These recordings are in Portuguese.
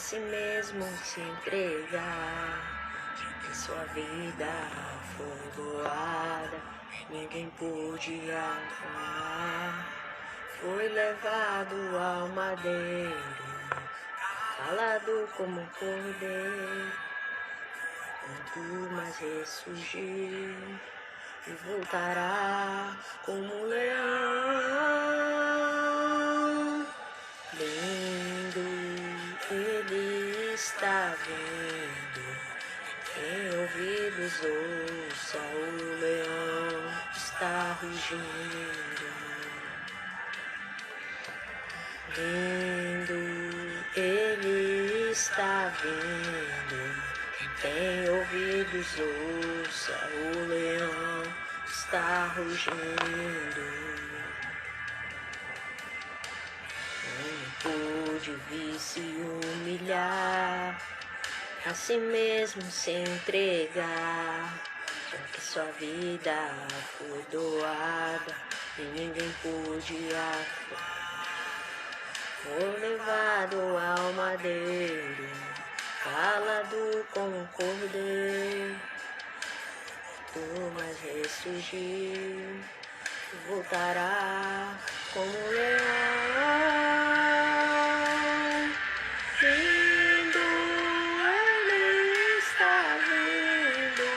si mesmo se entregar. Que sua vida foi doada, ninguém pôde amar. Foi levado ao madeiro, calado como um cordeiro, mas ressurgiu e voltará como um leão. Lindo, ele está vindo. Em ouvidos ouça, o leão está rugindo. Lindo, ele está vindo. Quem tem ouvidos ouça, o leão está rugindo. Pôde vir se humilhar, a si mesmo se entregar, já que sua vida foi doada e ninguém pôde foi levado ao madeiro, calado como um cordeiro, mas ressurgiu, voltará como um leão. Lindo, ele está vindo.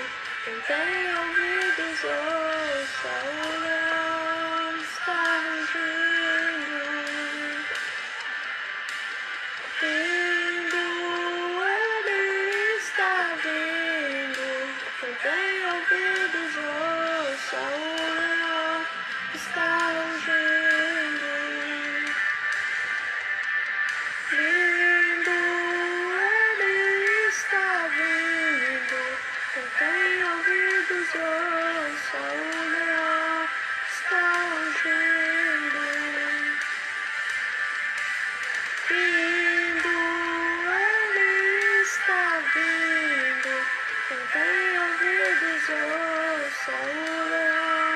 Quem tem ouvidos ouça, o leão está rugindo. Lindo, ele está vindo. Quem tem ouvidos ouça, o leão está rugindo. Lindo, ele está vindo. Quem tem ouvidos ouça, o leão está rugindo. Lindo, ele está vindo. Quem tem ouvidos ouça, o leão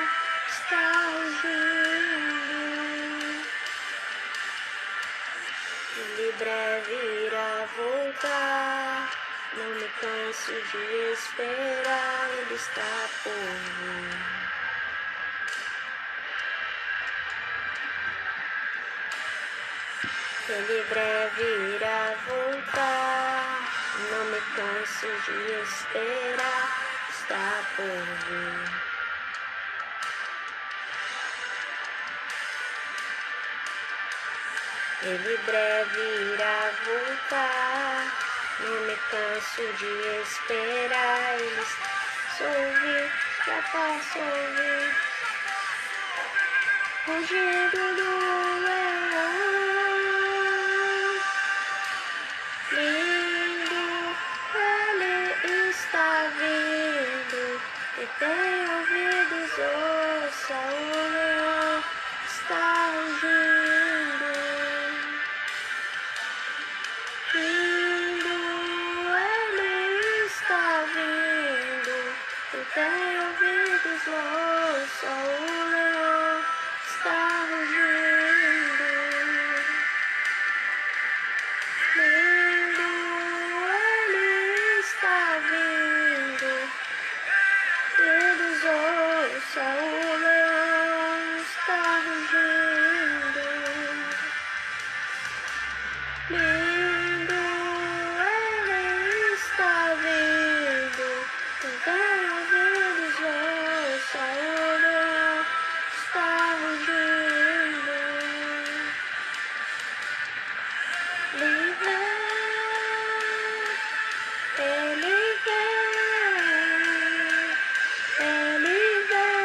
está rugindo. Ele breve irá voltar, não me canso de esperar, ele está por vir. Ele breve irá voltar, não me canso de esperar, está por vir. Ele breve irá voltar, não me canso de esperar, ele está ouvir, já posso ouvir, rugido do leão. Lindo, ele está vindo, e tem ouvidos ouça, o leão está rugindo. Lindo, ele está vindo, e tem ouvidos ouça, o leão está rugindo. Lindo, ele está vindo, ouvidos ouça, o leão está rugindo. Lindo, ele está vindo, quem tem ouvidos ouça, o leão está rugindo. Ele vem, ele vem, ele vem.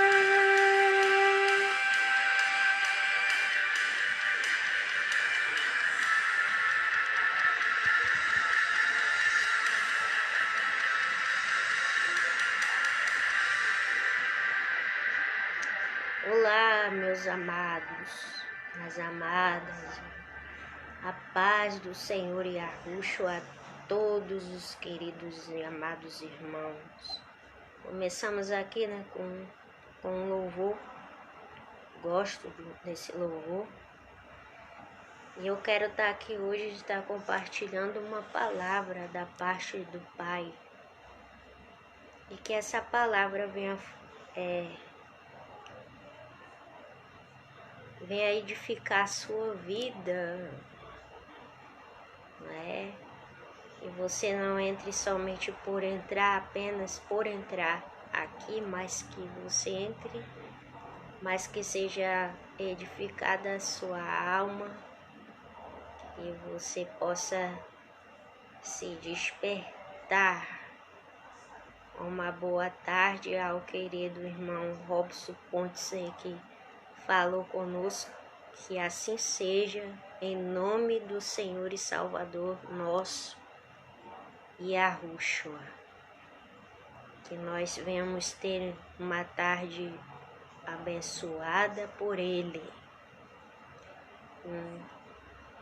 Olá, meus amados, as amadas, a paz do Senhor Yahushua a todos os queridos e amados irmãos. Começamos aqui, com louvor, gosto desse louvor. E eu quero estar aqui hoje, estar compartilhando uma palavra da parte do Pai. E que essa palavra venha edificar a sua vida, né? E você não entre somente por entrar, apenas por entrar aqui, mas que você entre, mas que seja edificada a sua alma e você possa se despertar. Uma boa tarde ao querido irmão Robson Pontes que falou conosco, que assim seja, em nome do Senhor e Salvador nosso Yahushua. Que nós venhamos ter uma tarde abençoada por Ele.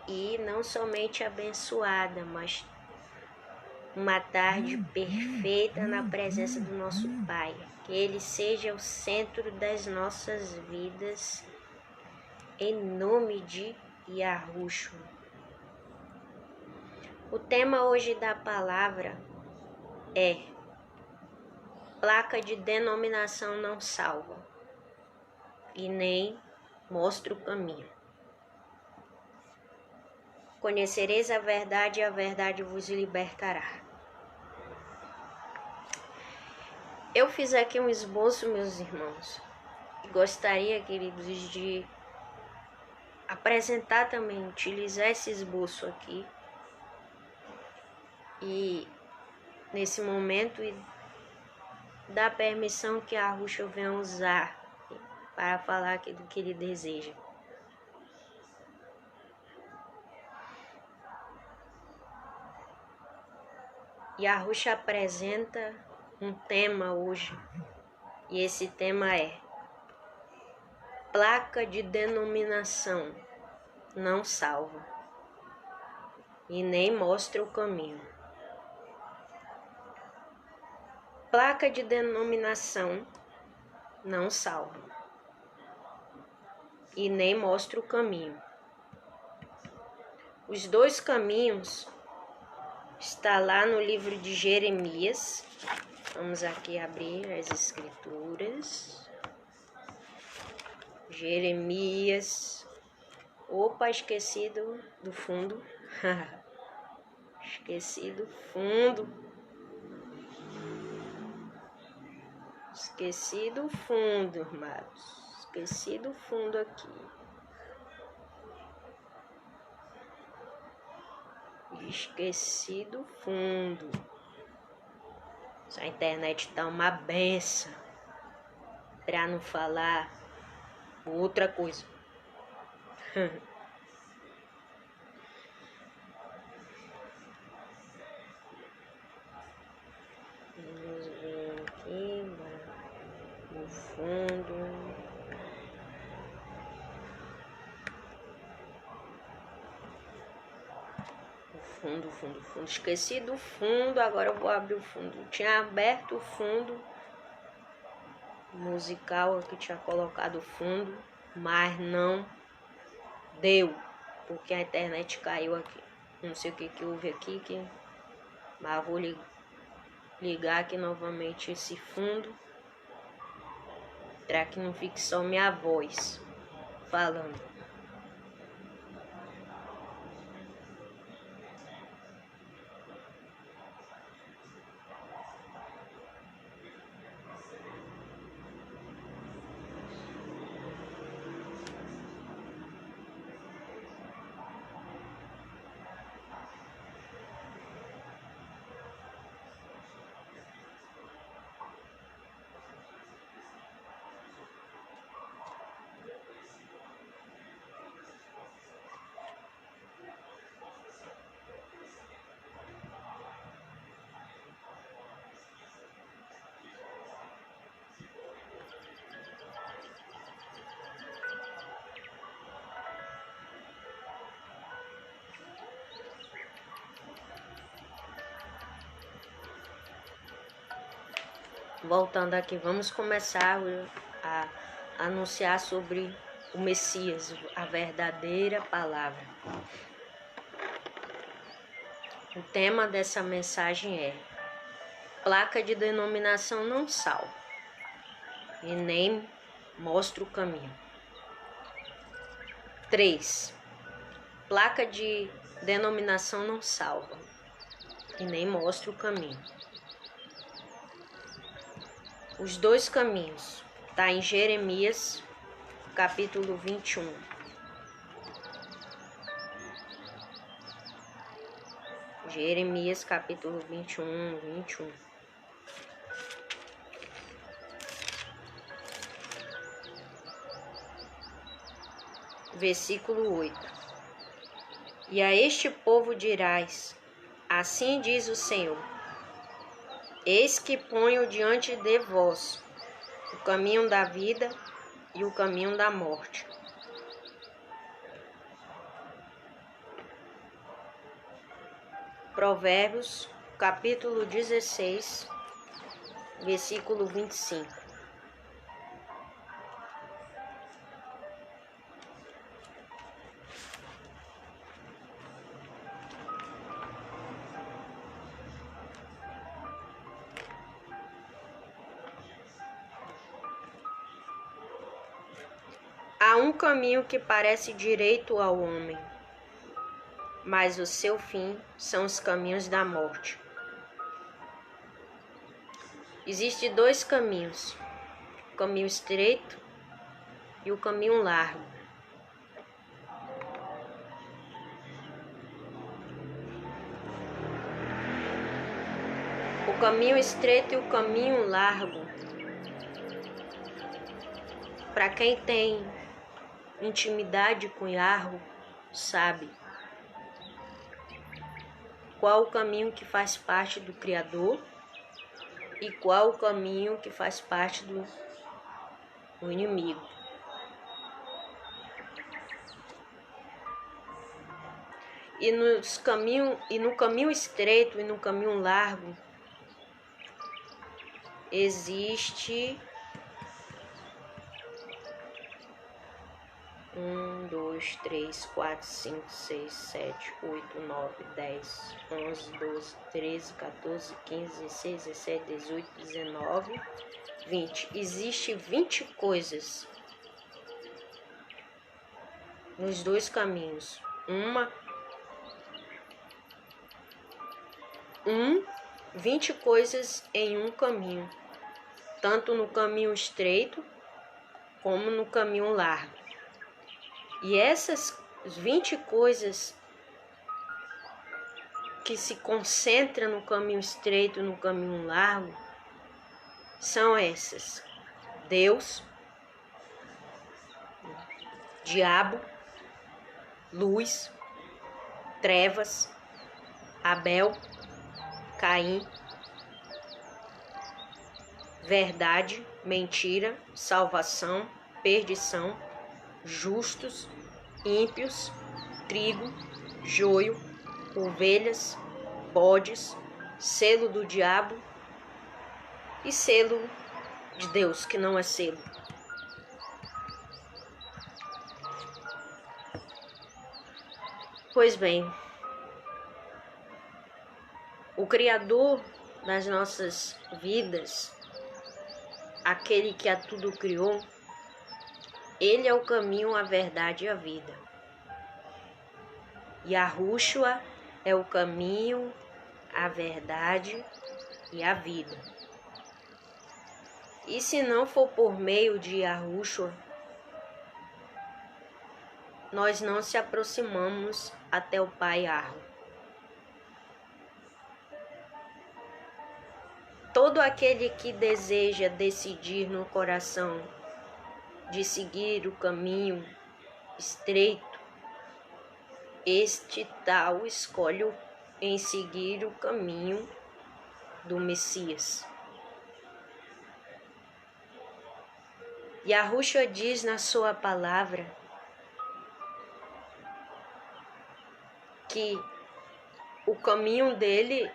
E não somente abençoada, mas uma tarde perfeita na presença do nosso Pai. Que Ele seja o centro das nossas vidas, em nome de Yahushua. O tema hoje da palavra é: placa de denominação não salva e nem mostra o caminho. Conhecereis a verdade e a verdade vos libertará. Eu fiz aqui um esboço, meus irmãos, e gostaria, queridos, de apresentar também, utilizar esse esboço aqui e nesse momento e dar permissão que a Yahushua venha usar para falar aqui do que Ele deseja. Yahushua apresenta um tema hoje, e esse tema é: placa de denominação não salva e nem mostra o caminho. Placa de denominação não salva e nem mostra o caminho. Os dois caminhos está lá no livro de Jeremias. Vamos aqui abrir as escrituras. Jeremias. Opa, esqueci do fundo. Esqueci do fundo. Esqueci do fundo, amados. Esqueci do fundo aqui. Esqueci do fundo. Essa internet tá uma benção. Pra não falar outra coisa. Vamos ver aqui no fundo. Fundo. Esqueci do fundo, agora eu vou abrir o fundo. Tinha aberto o fundo musical aqui, tinha colocado o fundo, mas não deu, porque a internet caiu aqui. Não sei o que houve aqui, mas vou ligar aqui novamente esse fundo, para que não fique só minha voz falando. Voltando aqui, vamos começar a anunciar sobre o Messias, a verdadeira palavra. O tema dessa mensagem é: placa de denominação não salva e nem mostra o caminho. 3. Placa de denominação não salva e nem mostra o caminho. Os dois caminhos está em Jeremias, capítulo 21. Jeremias, capítulo 21. Versículo 8. E a este povo dirás: assim diz o Senhor, eis que ponho diante de vós o caminho da vida e o caminho da morte. Provérbios, capítulo 16, versículo 25. Há um caminho que parece direito ao homem, mas o seu fim são os caminhos da morte. Existem dois caminhos, o caminho estreito e o caminho largo. O caminho estreito e o caminho largo, para quem tem intimidade com Yahweh, sabe qual o caminho que faz parte do Criador e qual o caminho que faz parte do inimigo. E no caminho estreito e no caminho largo existe 1, 2, 3, 4, 5, 6, 7, 8, 9, 10, 11, 12, 13, 14, 15, 16, 17, 18, 19, 20. Existe 20 coisas nos dois caminhos. 20 coisas em um caminho, tanto no caminho estreito como no caminho largo. E essas 20 coisas que se concentram no caminho estreito e no caminho largo são essas: Deus, diabo, luz, trevas, Abel, Caim, verdade, mentira, salvação, perdição, justos, ímpios, trigo, joio, ovelhas, bodes, selo do diabo e selo de Deus, que não é selo. Pois bem, o Criador das nossas vidas, aquele que a tudo criou, Ele é o caminho, a verdade e a vida. Yahushua é o caminho, a verdade e a vida. E se não for por meio de Yahushua, nós não se aproximamos até o Pai Yahweh. Todo aquele que deseja decidir no coração de seguir o caminho estreito, este tal escolhe em seguir o caminho do Messias. Yahushua diz na sua palavra que o caminho dele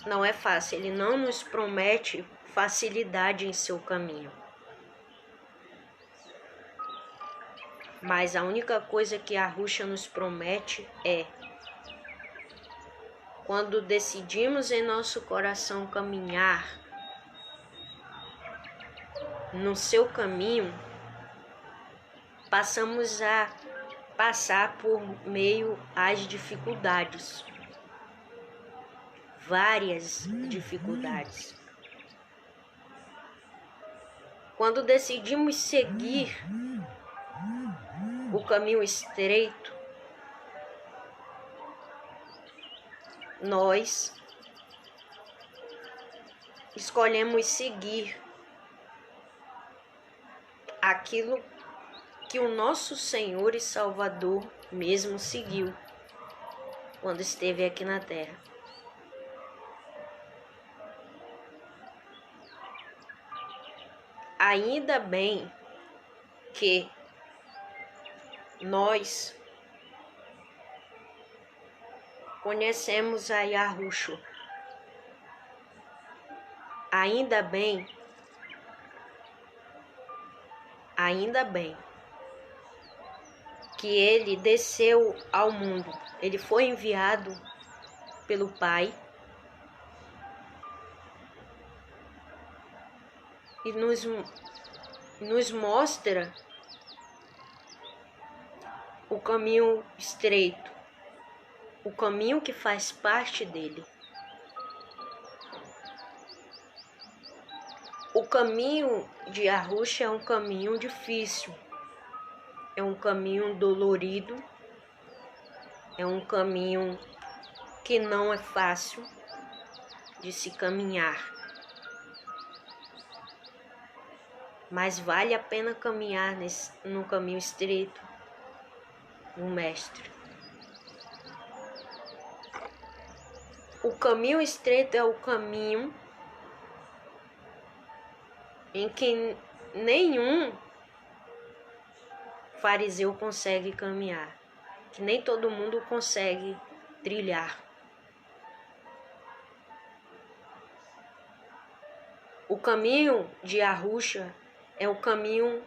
não é fácil, ele não nos promete facilidade em seu caminho. Mas a única coisa que a Yahusha nos promete é: quando decidimos em nosso coração caminhar no seu caminho, passamos a passar por meio às dificuldades, várias dificuldades. Quando decidimos seguir o caminho estreito, nós escolhemos seguir aquilo que o nosso Senhor e Salvador mesmo seguiu quando esteve aqui na terra. Ainda bem que nós conhecemos a Yahusha. Ainda bem que ele desceu ao mundo. Ele foi enviado pelo Pai e nos mostra o caminho estreito, o caminho que faz parte dele. O caminho de Yahusha é um caminho difícil, é um caminho dolorido, é um caminho que não é fácil de se caminhar. Mas vale a pena caminhar no caminho estreito do Mestre. O caminho estreito é o caminho em que nenhum fariseu consegue caminhar, que nem todo mundo consegue trilhar. O caminho de Yahusha é um caminho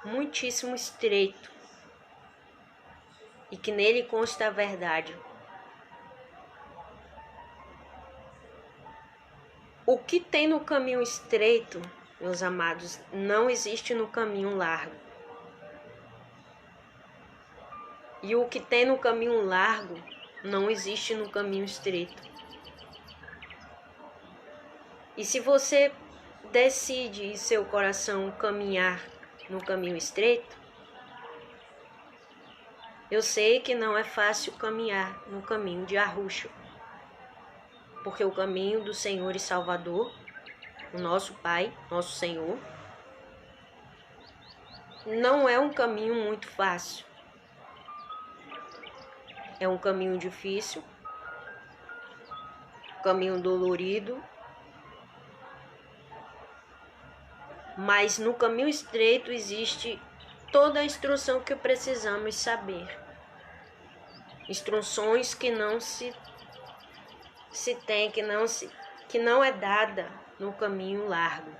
muitíssimo estreito, e que nele consta a verdade. O que tem no caminho estreito, meus amados, não existe no caminho largo. E o que tem no caminho largo não existe no caminho estreito. E se você decide em seu coração caminhar no caminho estreito, eu sei que não é fácil caminhar no caminho de Yahusha, porque o caminho do Senhor e Salvador, o nosso Pai, nosso Senhor, não é um caminho muito fácil. É um caminho difícil, um caminho dolorido, mas no caminho estreito existe toda a instrução que precisamos saber. Instruções que não se tem, que não é dada no caminho largo.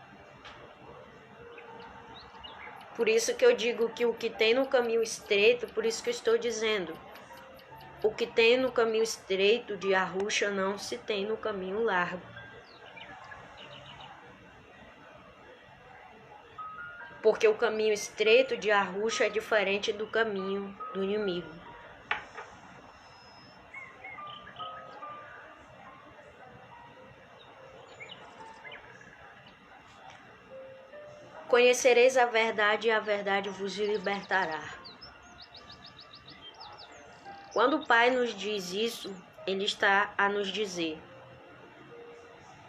Por isso que eu digo que o que tem no caminho estreito, por isso que eu estou dizendo, o que tem no caminho estreito de Yahusha não se tem no caminho largo. Porque o caminho estreito de Yahusha é diferente do caminho do inimigo. Conhecereis a verdade e a verdade vos libertará. Quando o Pai nos diz isso, Ele está a nos dizer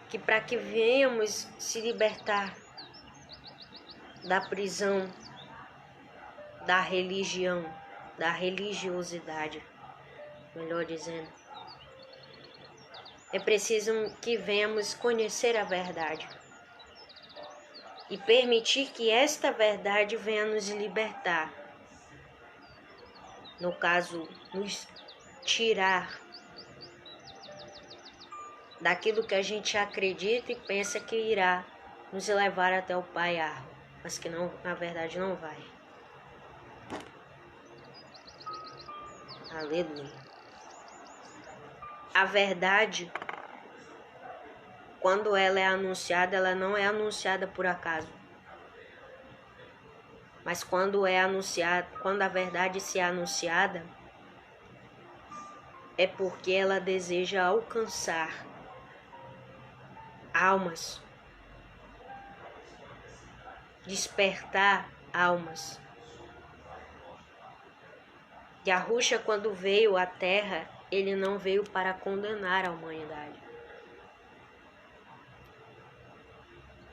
que para que venhamos se libertar da prisão, da religião, da religiosidade, melhor dizendo, é preciso que venhamos conhecer a verdade e permitir que esta verdade venha nos libertar. No caso, nos tirar daquilo que a gente acredita e pensa que irá nos levar até o Pai Arro, mas que não, na verdade não vai. Aleluia. A verdade, quando ela é anunciada, ela não é anunciada por acaso. Mas quando a verdade se é anunciada, é porque ela deseja alcançar almas, despertar almas. Yahushua, quando veio à Terra, ele não veio para condenar a humanidade,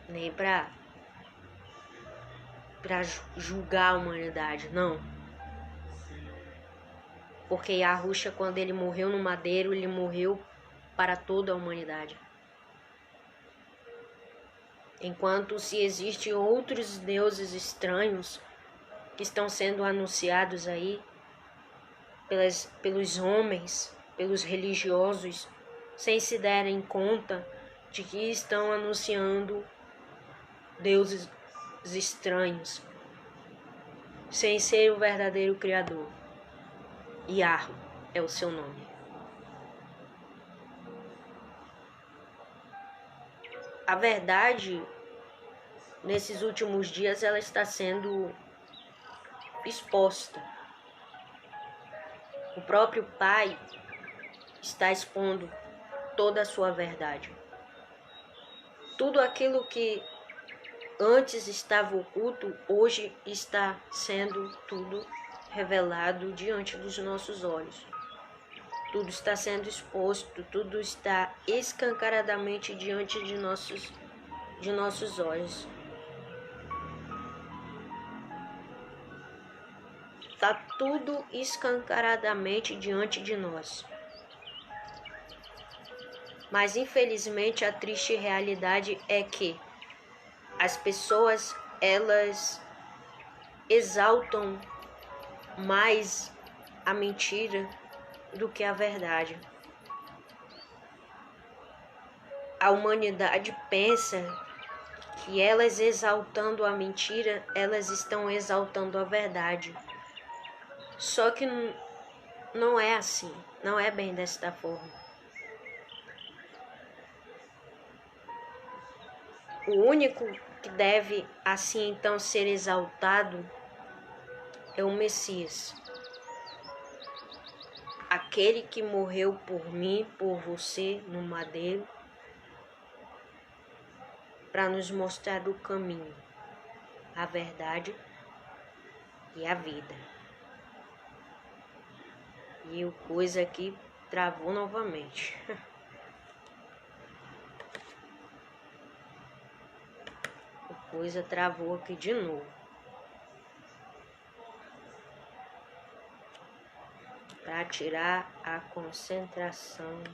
nem para julgar a humanidade, não. Porque Yahushua, quando ele morreu no madeiro, ele morreu para toda a humanidade. Enquanto se existem outros deuses estranhos que estão sendo anunciados aí pelos homens, pelos religiosos, sem se darem conta de que estão anunciando deuses estranhos, sem ser o verdadeiro Criador. Yahweh é o seu nome. A verdade, nesses últimos dias, ela está sendo exposta. O próprio Pai está expondo toda a sua verdade. Tudo aquilo que antes estava oculto, hoje está sendo tudo revelado diante dos nossos olhos. Tudo está sendo exposto, tudo está escancaradamente diante de nossos olhos. Está tudo escancaradamente diante de nós. Mas infelizmente a triste realidade é que as pessoas, elas exaltam mais a mentira do que a verdade. A humanidade pensa que elas exaltando a mentira, elas estão exaltando a verdade. Só que não é assim, não é bem desta forma. O único que deve assim então ser exaltado é o Messias. Aquele que morreu por mim, por você no madeiro, para nos mostrar o caminho, a verdade e a vida. E o coisa aqui travou novamente. O coisa travou aqui de novo. Para tirar a concentração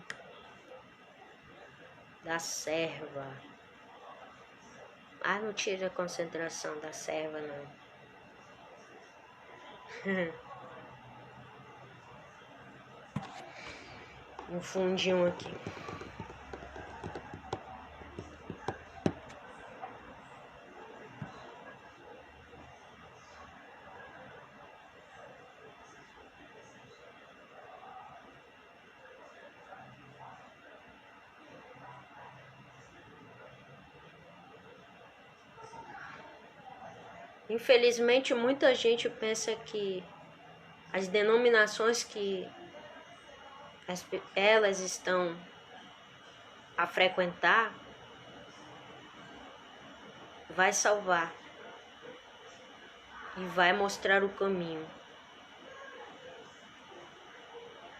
da serva. Ah, não tira a concentração da serva, não. Um fundinho aqui. Infelizmente, muita gente pensa que as denominações que elas estão a frequentar vai salvar e vai mostrar o caminho.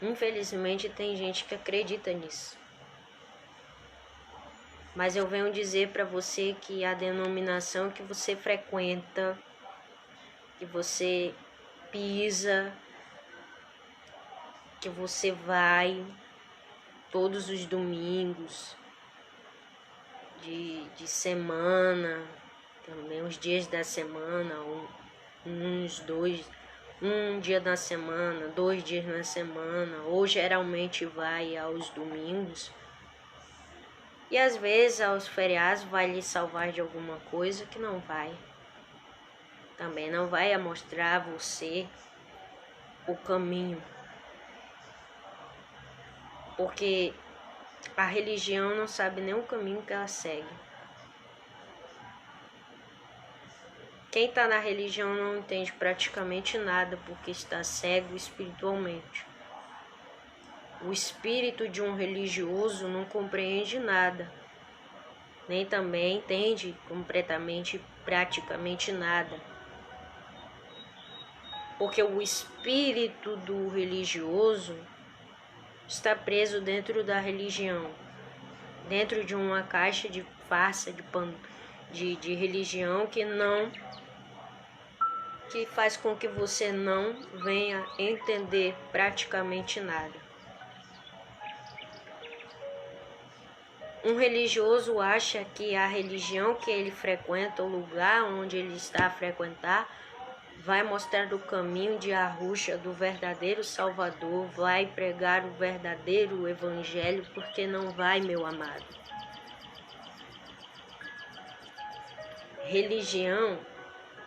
Infelizmente, tem gente que acredita nisso. Mas eu venho dizer para você que a denominação que você frequenta, que você pisa, que você vai todos os domingos de semana, também os dias da semana, um dia na semana, 2 dias na semana, ou geralmente vai aos domingos. E às vezes aos feriados vai lhe salvar de alguma coisa que não vai. Também não vai mostrar a você o caminho porque a religião não sabe nem o caminho que ela segue. Quem está na religião não entende praticamente nada porque está cego espiritualmente. O espírito de um religioso não compreende nada, nem também entende completamente, praticamente nada. Porque o espírito do religioso está preso dentro da religião, dentro de uma caixa de farsa, de religião que faz com que você não venha entender praticamente nada. Um religioso acha que a religião que ele frequenta, o lugar onde ele está a frequentar, vai mostrar o caminho de Arusha, do verdadeiro Salvador, vai pregar o verdadeiro Evangelho, porque não vai, meu amado. Religião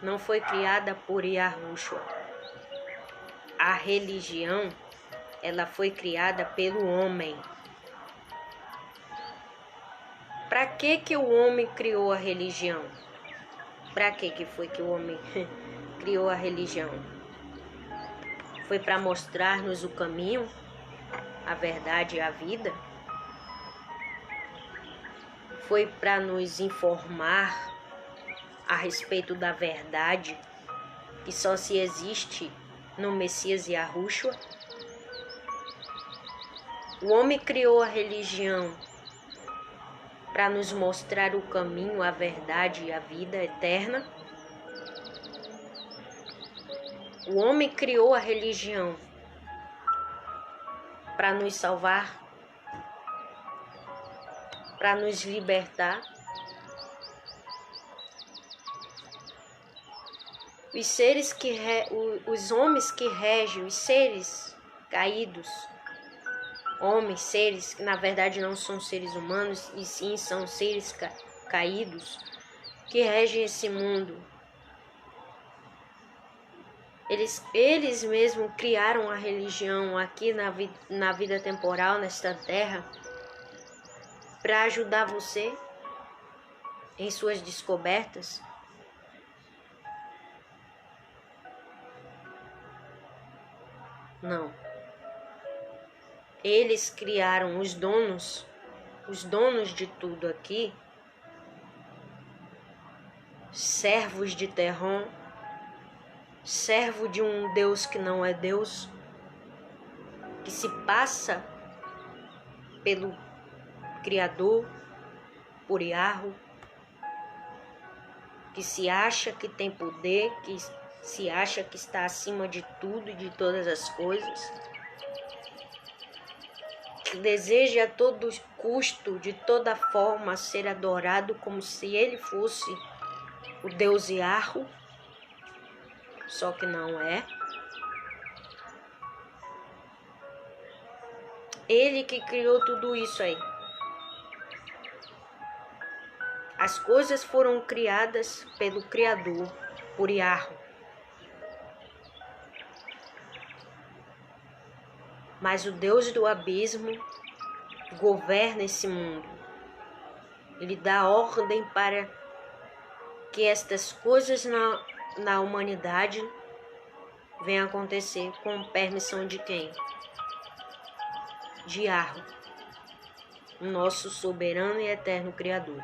não foi criada por Yahushua. A religião, ela foi criada pelo homem. Para que o homem criou a religião? Para que foi que o homem criou a religião? Foi para mostrar-nos o caminho, a verdade e a vida? Foi para nos informar a respeito da verdade que só se existe no Messias Yahushua? O homem criou a religião para nos mostrar o caminho, a verdade e a vida eterna? O homem criou a religião para nos salvar, para nos libertar? Os homens que regem, os seres caídos, homens, seres que na verdade não são seres humanos, e sim são seres caídos, que regem esse mundo. Eles mesmos criaram a religião aqui na vida temporal, nesta terra, para ajudar você em suas descobertas. Não. Eles criaram os donos de tudo aqui, servos de Terron, servo de um Deus que não é Deus, que se passa pelo Criador, por Yahweh, que se acha que tem poder, que se acha que está acima de tudo e de todas as coisas, que deseja a todo custo, de toda forma, ser adorado como se ele fosse o Deus Yahweh, só que não é. Ele que criou tudo isso aí. As coisas foram criadas pelo Criador, por Yahweh. Mas o Deus do abismo governa esse mundo. Ele dá ordem para que estas coisas na humanidade venham acontecer com permissão de quem? De Yahweh, o nosso soberano e eterno Criador.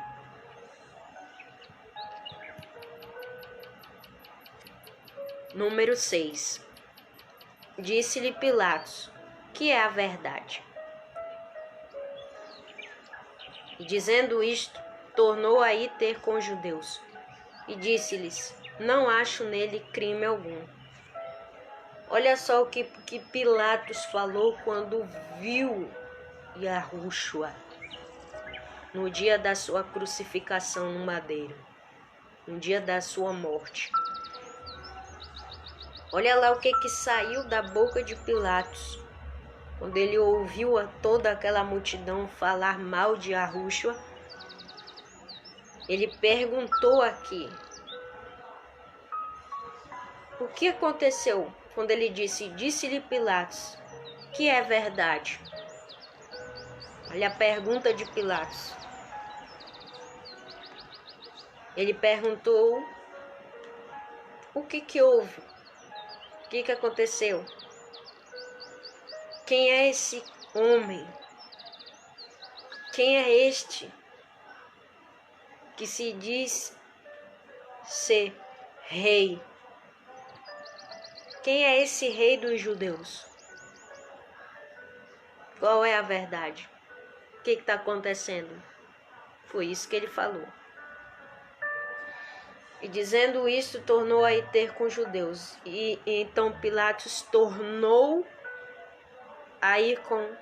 Número 6. Disse-lhe Pilatos: que é a verdade? E dizendo isto, tornou a ir ter com os judeus, e disse-lhes: não acho nele crime algum. Olha só o que Pilatos falou quando viu Yahushua no dia da sua crucificação no madeiro, no dia da sua morte. Olha lá o que saiu da boca de Pilatos quando ele ouviu toda aquela multidão falar mal de Yahushua. Ele perguntou aqui: o que aconteceu quando ele disse-lhe Pilatos, que é verdade? Olha a pergunta de Pilatos. Ele perguntou o que houve, o que aconteceu, quem é esse homem, quem é este que se diz ser rei, quem é esse rei dos judeus, qual é a verdade, o que está acontecendo? Foi isso que ele falou. E dizendo isso, tornou a ir ter com os judeus. E então Pilatos tornou a ir com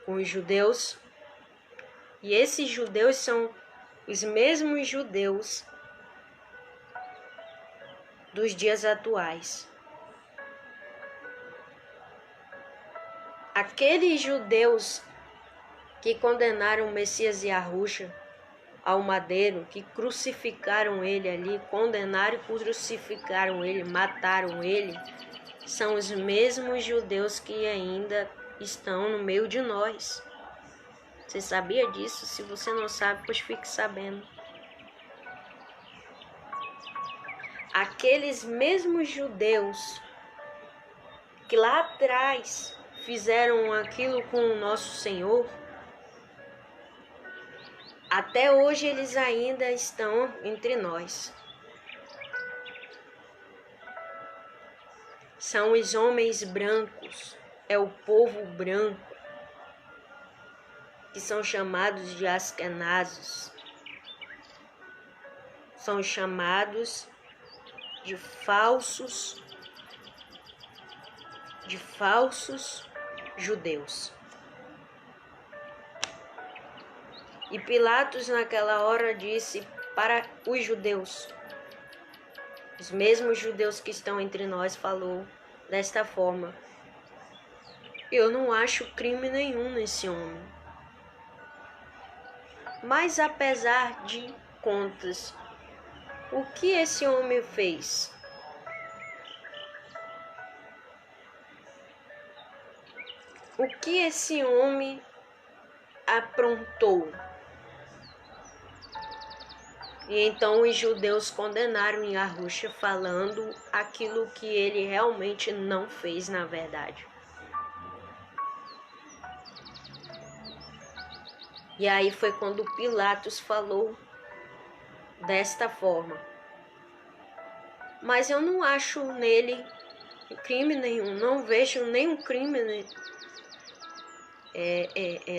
os judeus. E esses judeus são os mesmos judeus dos dias atuais. Aqueles judeus que condenaram o Messias e Yahusha ao madeiro, que crucificaram ele ali, condenaram e crucificaram ele, mataram ele, são os mesmos judeus que ainda estão no meio de nós. Você sabia disso? Se você não sabe, pois fique sabendo. Aqueles mesmos judeus que lá atrás fizeram aquilo com o nosso Senhor, até hoje eles ainda estão entre nós. São os homens brancos, é o povo branco, que são chamados de askenazes. São chamados de falsos judeus. E Pilatos naquela hora disse para os judeus, os mesmos judeus que estão entre nós, falou desta forma: eu não acho crime nenhum nesse homem. Mas apesar de contas, o que esse homem fez? O que esse homem aprontou? E então os judeus condenaram Yahusha, falando aquilo que ele realmente não fez na verdade. E aí foi quando Pilatos falou desta forma: mas eu não acho nele crime nenhum, não vejo nenhum crime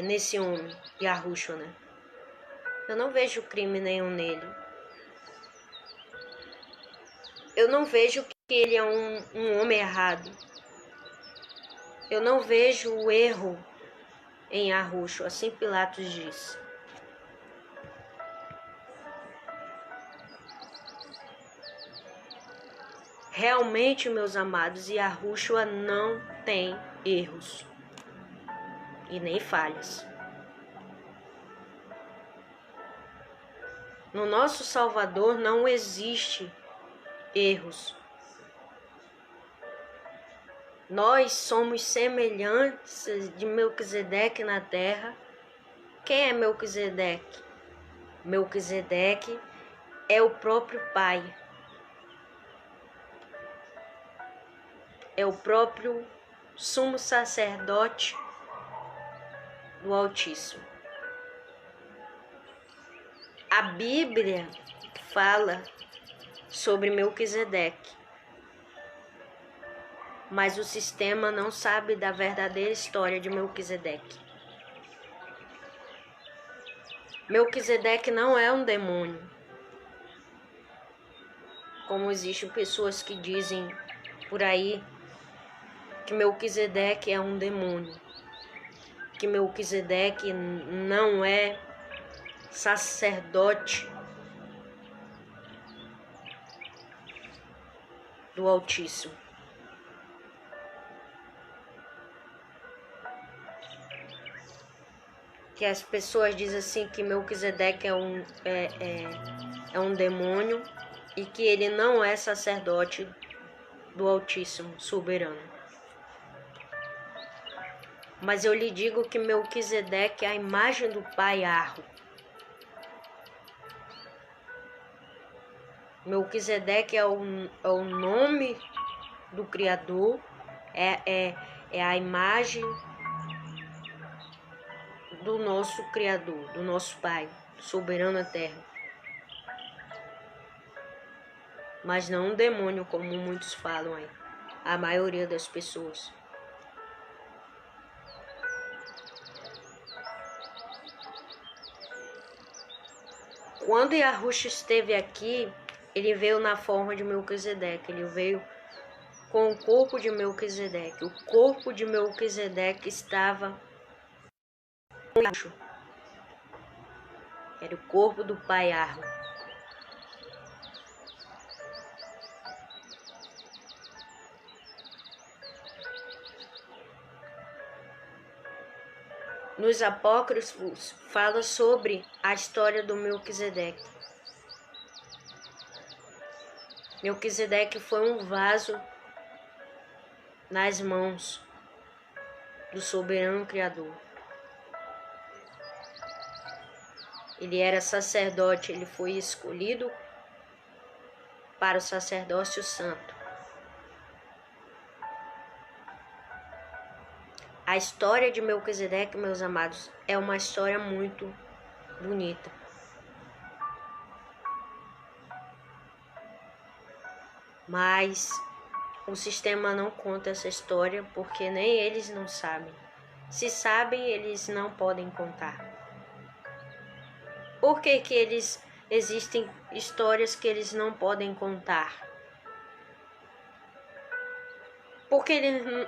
nesse homem, Yahusha, né? Eu não vejo crime nenhum nele. Eu não vejo que ele é um homem errado. Eu não vejo o erro em Yahusha, assim Pilatos disse. Realmente, meus amados, Yahusha não tem erros e nem falhas. No nosso Salvador não existe erros. Nós somos semelhantes de Melquisedeque na terra. Quem é Melquisedeque? Melquisedeque é o próprio Pai. É o próprio sumo sacerdote do Altíssimo. A Bíblia fala sobre Melquisedeque, mas o sistema não sabe da verdadeira história de Melquisedeque. Melquisedeque não é um demônio, como existem pessoas que dizem por aí que Melquisedeque é um demônio, que Melquisedeque não é sacerdote do Altíssimo. Que as pessoas dizem assim que Melquisedeque é um demônio e que ele não é sacerdote do Altíssimo, soberano. Mas eu lhe digo que Melquisedeque é a imagem do pai Arro. Melquisedeque é o nome do Criador, é a imagem do nosso Criador, do nosso Pai, soberano eterno. Mas não um demônio, como muitos falam aí, a maioria das pessoas. Quando Yahushua esteve aqui, ele veio na forma de Melquisedeque, ele veio com o corpo de Melquisedeque. O corpo de Melquisedeque estava embaixo. Era o corpo do pai Arro. Nos apócrifos fala sobre a história do Melquisedeque. Melquisedeque foi um vaso nas mãos do soberano Criador. Ele era sacerdote, ele foi escolhido para o sacerdócio santo. A história de Melquisedeque, meus amados, é uma história muito bonita. Mas o sistema não conta essa história porque nem eles não sabem. Se sabem, eles não podem contar. Por que existem histórias que eles não podem contar? Porque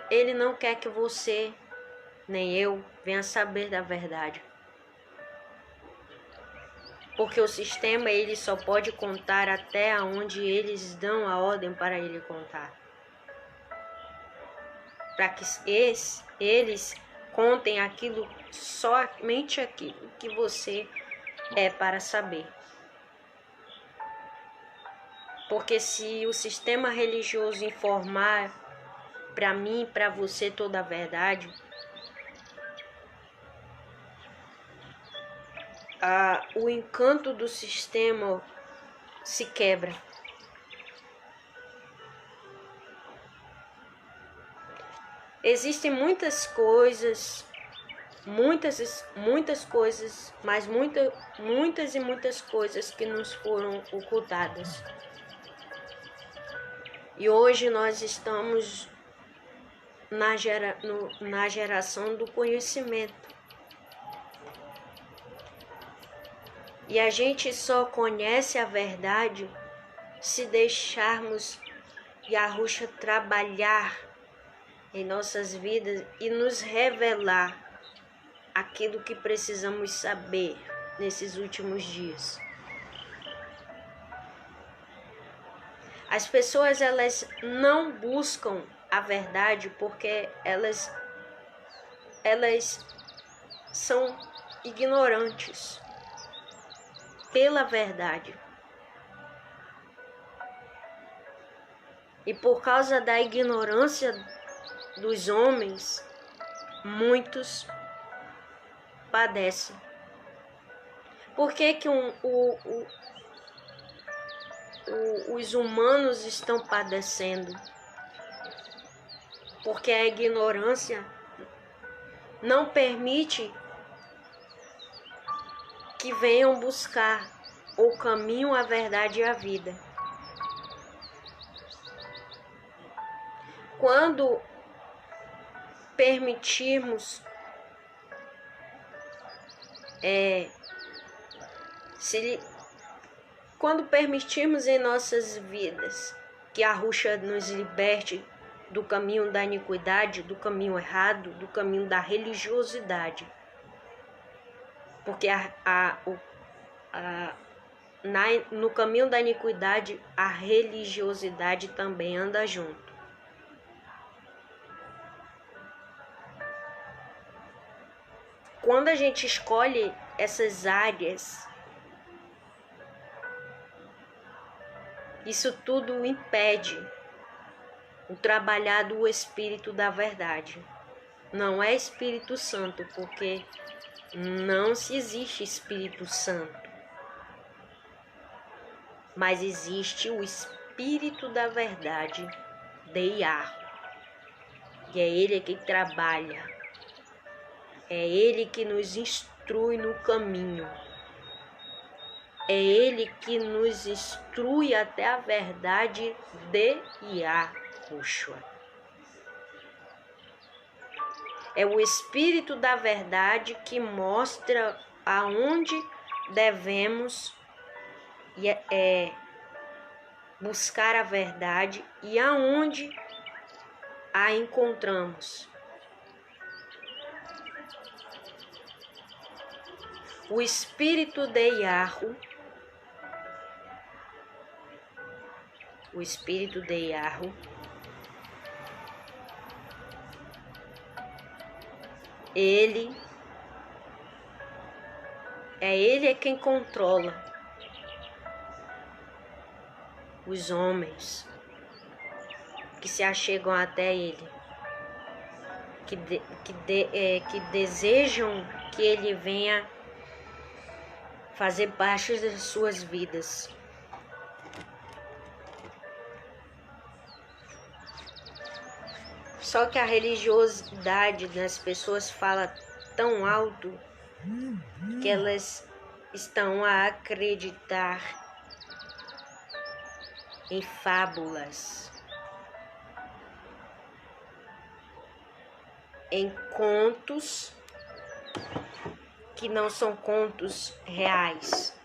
ele não quer que você, nem eu, venha saber da verdade. Porque o sistema ele só pode contar até onde eles dão a ordem para ele contar. Para que eles contem somente aquilo que você é para saber. Porque se o sistema religioso informar para mim e para você toda a verdade, o encanto do sistema se quebra. Existem muitas coisas, muitas coisas, mas muitas coisas que nos foram ocultadas. E hoje nós estamos na geração do conhecimento. E a gente só conhece a verdade se deixarmos Yahushua trabalhar em nossas vidas e nos revelar aquilo que precisamos saber nesses últimos dias. As pessoas elas não buscam a verdade porque elas são ignorantes pela verdade. E por causa da ignorância dos homens, muitos padecem. Por que os humanos estão padecendo? Porque a ignorância não permite que venham buscar o caminho, a verdade e a vida. Quando permitirmos quando permitirmos em nossas vidas que a Yahushua nos liberte do caminho da iniquidade, do caminho errado, do caminho da religiosidade. Porque no caminho da iniquidade, a religiosidade também anda junto. Quando a gente escolhe essas áreas, isso tudo impede o trabalhar do Espírito da verdade. não é Espírito Santo, porque não se existe Espírito Santo, mas existe o Espírito da Verdade de Yahweh, e é Ele que trabalha, é Ele que nos instrui no caminho, é Ele que nos instrui até a verdade de Yahushua. É o Espírito da Verdade que mostra aonde devemos buscar a verdade e aonde a encontramos. O Espírito de Yahweh, o Espírito de Yahweh, Ele é quem controla os homens que se achegam até Ele, que desejam que Ele venha fazer parte das suas vidas. Só que a religiosidade das pessoas fala tão alto que elas estão a acreditar em fábulas, em contos que não são contos reais,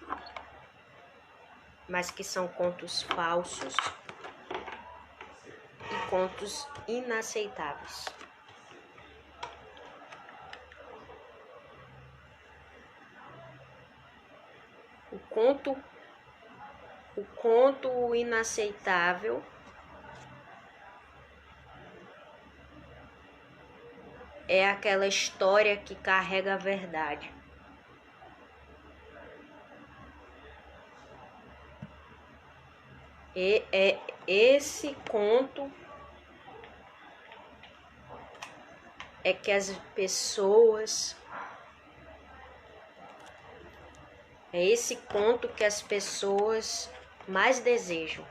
mas que são contos falsos e contos inaceitáveis. O conto inaceitável é aquela história que carrega a verdade. E é esse conto é que as pessoas, é esse conto que as pessoas mais desejam.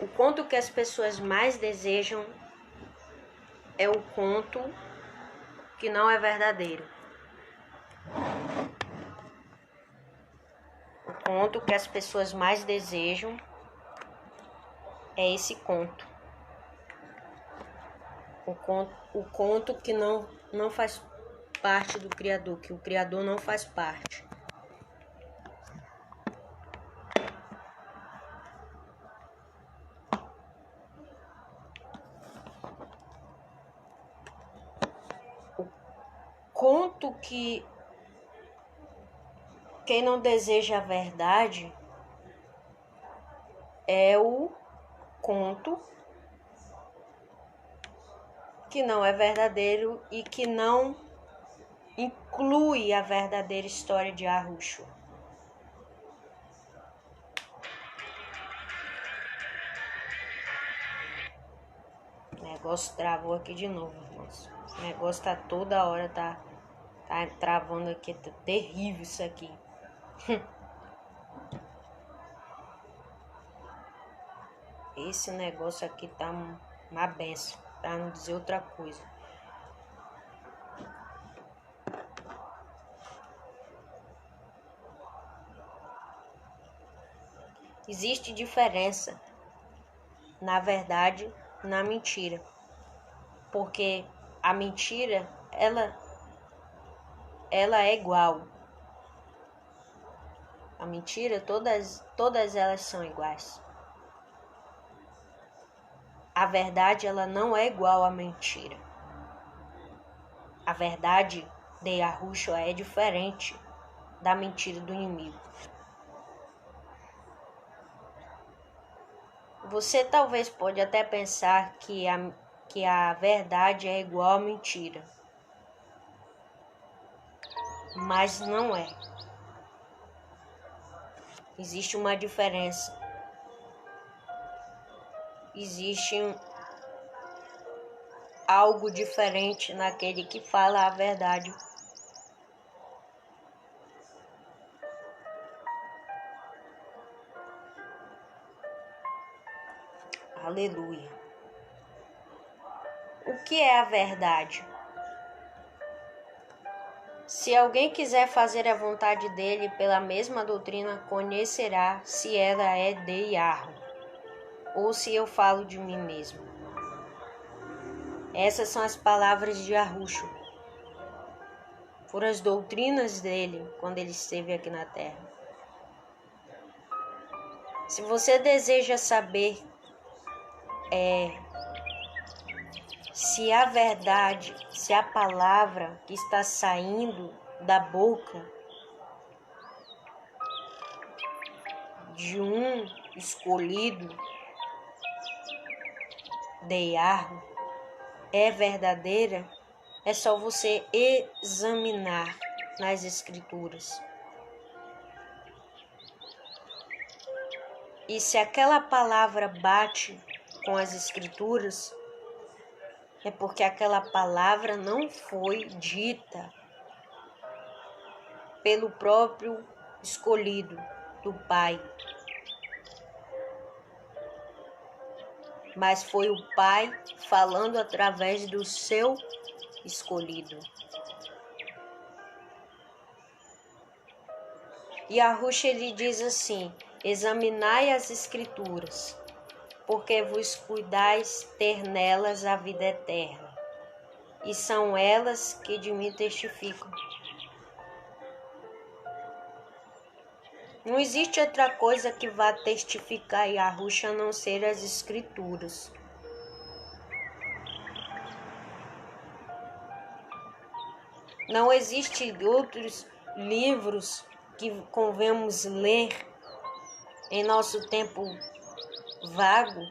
O conto que as pessoas mais desejam é o conto que não é verdadeiro. O conto que as pessoas mais desejam é esse conto. O conto que não faz parte do Criador, que o Criador não faz parte. O conto que quem não deseja a verdade é o conto que não é verdadeiro e que não inclui a verdadeira história de Yahushua. O negócio travou aqui de novo, irmãos. O negócio tá toda hora, tá travando aqui, tá terrível isso aqui. Esse negócio aqui tá uma benção, pra não dizer outra coisa. Existe diferença, na verdade, na mentira. Porque a mentira, ela é igual. A mentira, todas elas são iguais. A verdade, ela não é igual à mentira. A verdade de Yahushua é diferente da mentira do inimigo. Você talvez pode até pensar que a verdade é igual à mentira. Mas não é. Existe uma diferença. Existe algo diferente naquele que fala a verdade. Aleluia. O que é a verdade? Se alguém quiser fazer a vontade dele pela mesma doutrina, conhecerá se ela é de Yahweh, ou se eu falo de mim mesmo. Essas são as palavras de Yahushua. Foram as doutrinas dele quando ele esteve aqui na terra. Se você deseja saber se a verdade, se a palavra que está saindo da boca de um escolhido de Yahweh é verdadeira, é só você examinar nas Escrituras. E se aquela palavra bate com as Escrituras, é porque aquela palavra não foi dita pelo próprio escolhido do Pai, mas foi o Pai falando através do seu escolhido. E Yahushua ele diz assim: examinai as Escrituras, porque vos cuidais ter nelas a vida eterna, e são elas que de mim testificam. Não existe outra coisa que vá testificar Yahushua a não ser as Escrituras. Não existem outros livros que convenhamos ler em nosso tempo vago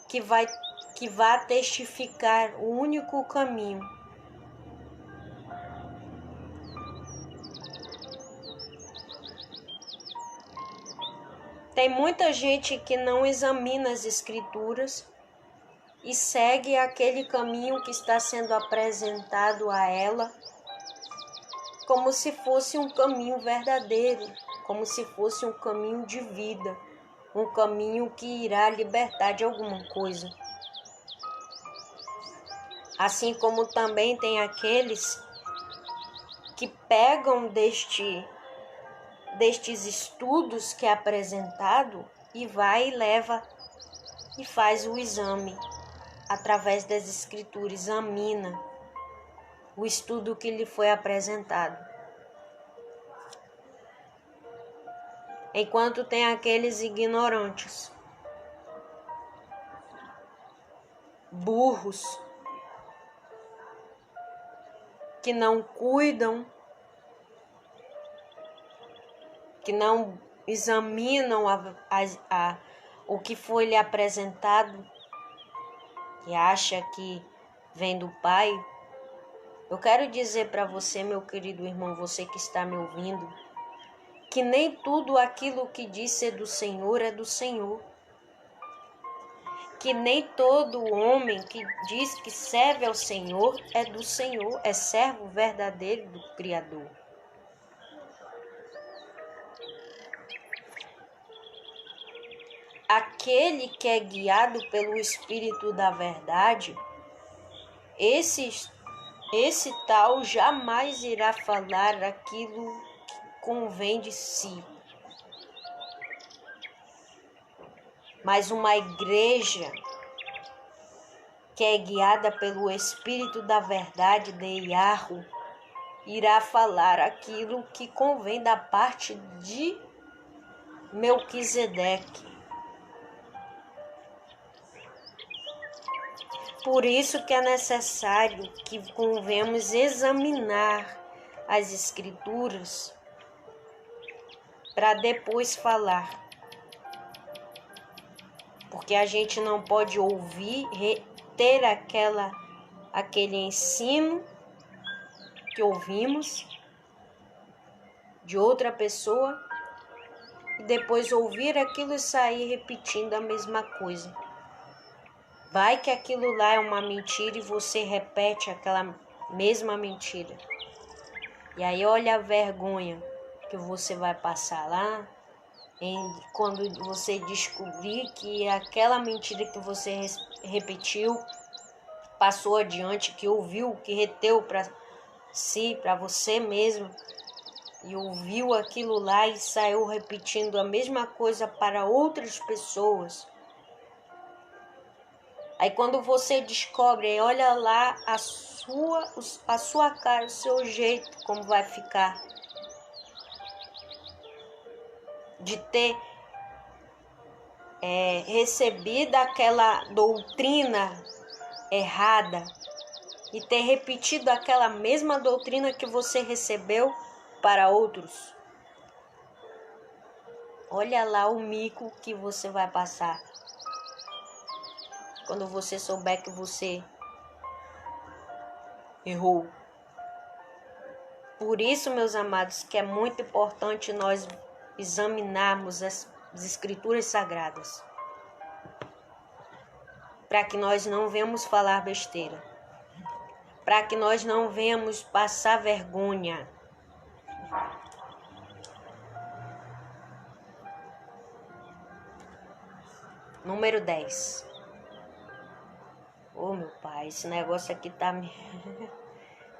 que vá testificar o único caminho. Tem muita gente que não examina as Escrituras e segue aquele caminho que está sendo apresentado a ela como se fosse um caminho verdadeiro, como se fosse um caminho de vida, um caminho que irá libertar de alguma coisa. Assim como também tem aqueles que pegam destes estudos que é apresentado e vai e leva e faz o exame através das Escrituras, examina o estudo que lhe foi apresentado. Enquanto tem aqueles ignorantes, burros, que não cuidam, que não examinam o que foi lhe apresentado, que acha que vem do Pai. Eu quero dizer para você, meu querido irmão, você que está me ouvindo, que nem tudo aquilo que diz ser do Senhor é do Senhor. Que nem todo homem que diz que serve ao Senhor é do Senhor, é servo verdadeiro do Criador. Aquele que é guiado pelo Espírito da verdade, esse tal jamais irá falar aquilo que convém de si. Mas uma igreja que é guiada pelo Espírito da verdade de Yahweh irá falar aquilo que convém da parte de Melquisedeque. Por isso que é necessário que convenhamos examinar as Escrituras para depois falar. Porque a gente não pode ouvir, ter aquele ensino que ouvimos de outra pessoa e depois ouvir aquilo e sair repetindo a mesma coisa. Vai que aquilo lá é uma mentira e você repete aquela mesma mentira. E aí olha a vergonha que você vai passar lá, quando você descobrir que aquela mentira que você repetiu, passou adiante, que ouviu, que reteu para si, para você mesmo, e ouviu aquilo lá e saiu repetindo a mesma coisa para outras pessoas. Aí quando você descobre, olha lá a sua cara, o seu jeito, como vai ficar. De ter recebido aquela doutrina errada e ter repetido aquela mesma doutrina que você recebeu para outros. Olha lá o mico que você vai passar quando você souber que você errou. Por isso, meus amados, que é muito importante nós examinarmos as Escrituras Sagradas, para que nós não venhamos falar besteira, para que nós não venhamos passar vergonha. Número 10. Ô, meu pai, esse negócio aqui tá me...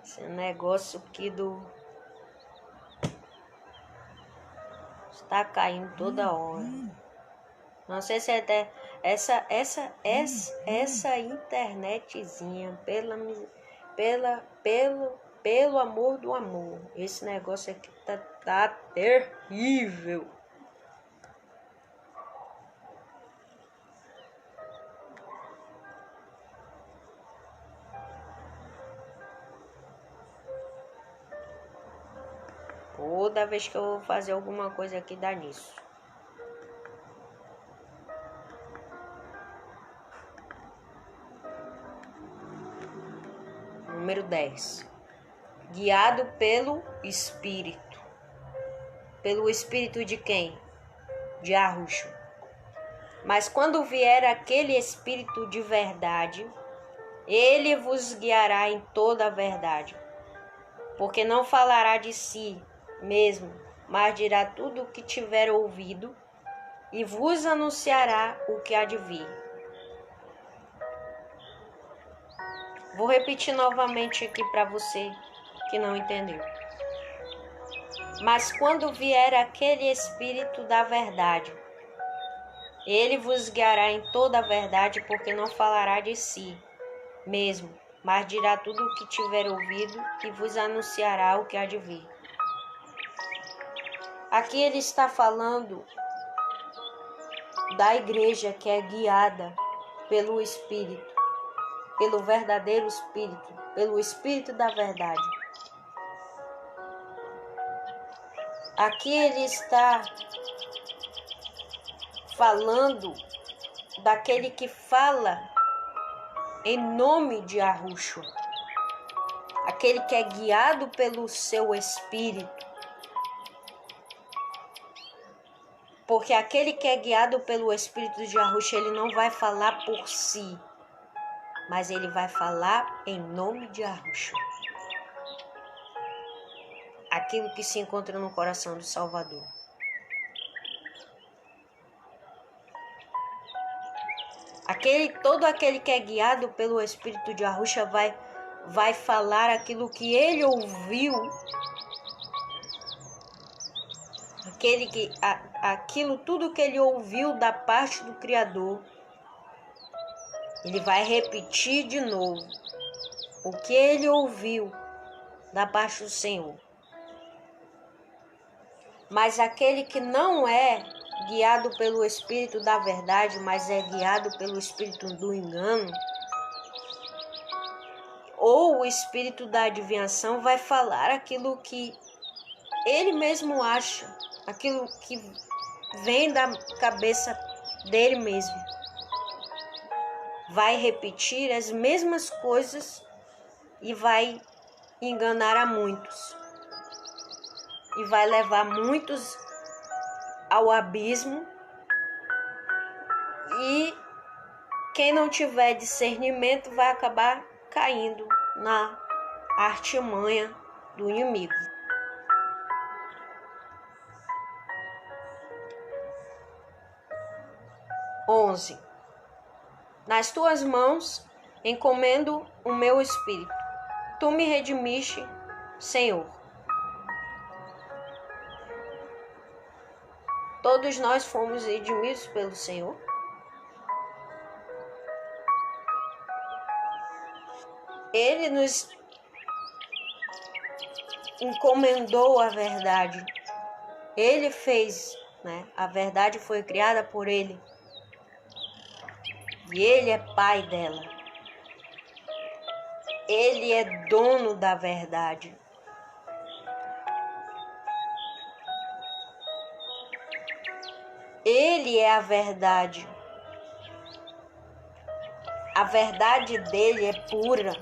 Esse negócio aqui está caindo toda hora. Não sei se é até essa internetzinha, pelo amor do amor. Esse negócio aqui tá terrível. Toda vez que eu vou fazer alguma coisa aqui dá nisso. Número 10. Guiado pelo Espírito. Pelo Espírito de quem? De Yahushua. Mas quando vier aquele Espírito de verdade, ele vos guiará em toda a verdade. Porque não falará de si mesmo, mas dirá tudo o que tiver ouvido e vos anunciará o que há de vir. Vou repetir novamente aqui para você que não entendeu. Mas quando vier aquele Espírito da verdade, ele vos guiará em toda a verdade, porque não falará de si mesmo, mas dirá tudo o que tiver ouvido e vos anunciará o que há de vir. Aqui ele está falando da igreja que é guiada pelo Espírito, pelo verdadeiro Espírito, pelo Espírito da verdade. Aqui ele está falando daquele que fala em nome de Yahushua, aquele que é guiado pelo seu Espírito. Porque aquele que é guiado pelo Espírito de Yahushua, ele não vai falar por si, mas ele vai falar em nome de Yahushua. Aquilo que se encontra no coração do Salvador. Todo aquele que é guiado pelo Espírito de Yahushua vai falar aquilo que ele ouviu, tudo que ele ouviu da parte do Criador, ele vai repetir de novo o que ele ouviu da parte do Senhor. Mas aquele que não é guiado pelo Espírito da verdade, mas é guiado pelo Espírito do engano, ou o Espírito da adivinhação, vai falar aquilo que ele mesmo acha, aquilo que vem da cabeça dele mesmo. Vai repetir as mesmas coisas e vai enganar a muitos. E vai levar muitos ao abismo e quem não tiver discernimento vai acabar caindo na artimanha do inimigo. (11) Nas tuas mãos encomendo o meu espírito. Tu me redimiste, Senhor. Todos nós fomos redimidos pelo Senhor. Ele nos encomendou a verdade. Ele fez, né? A verdade foi criada por Ele. E Ele é pai dela. Ele é dono da verdade. Ele é a verdade. A verdade dele é pura.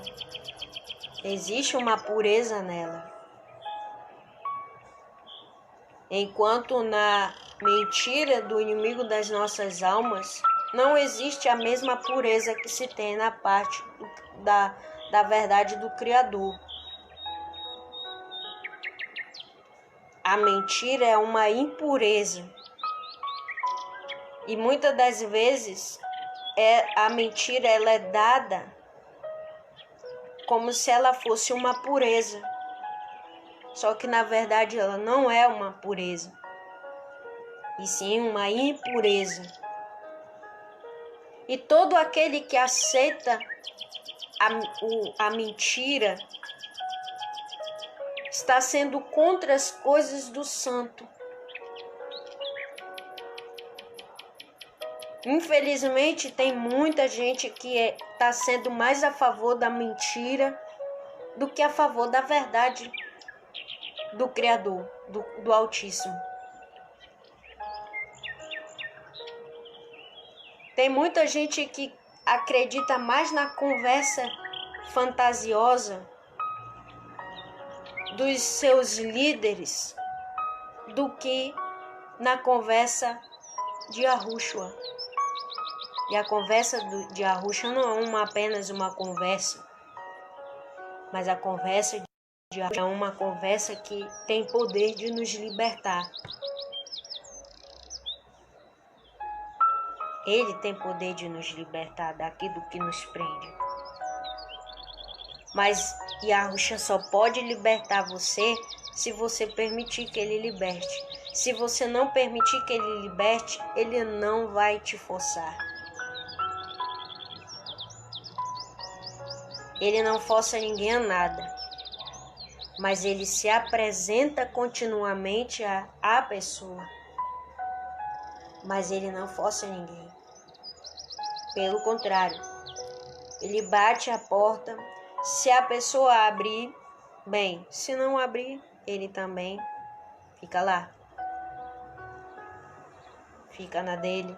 Existe uma pureza nela. Enquanto na mentira do inimigo das nossas almas, não existe a mesma pureza que se tem na parte da verdade do Criador. A mentira é uma impureza. E muitas das vezes a mentira ela é dada como se ela fosse uma pureza. Só que na verdade ela não é uma pureza, e sim uma impureza. E todo aquele que aceita a mentira está sendo contra as coisas do santo. Infelizmente, tem muita gente que está sendo mais a favor da mentira do que a favor da verdade do Criador, do Altíssimo. Tem muita gente que acredita mais na conversa fantasiosa dos seus líderes do que na conversa de Yahushua. E a conversa de Yahushua não é apenas uma conversa, mas a conversa de Yahushua é uma conversa que tem poder de nos libertar. Ele tem poder de nos libertar daquilo que nos prende. Mas Yahushua só pode libertar você se você permitir que ele liberte. Se você não permitir que ele liberte, ele não vai te forçar. Ele não força ninguém a nada, mas ele se apresenta continuamente à pessoa. Mas ele não força ninguém. Pelo contrário, ele bate a porta. Se a pessoa abrir, bem. Se não abrir, ele também fica lá. Fica na dele.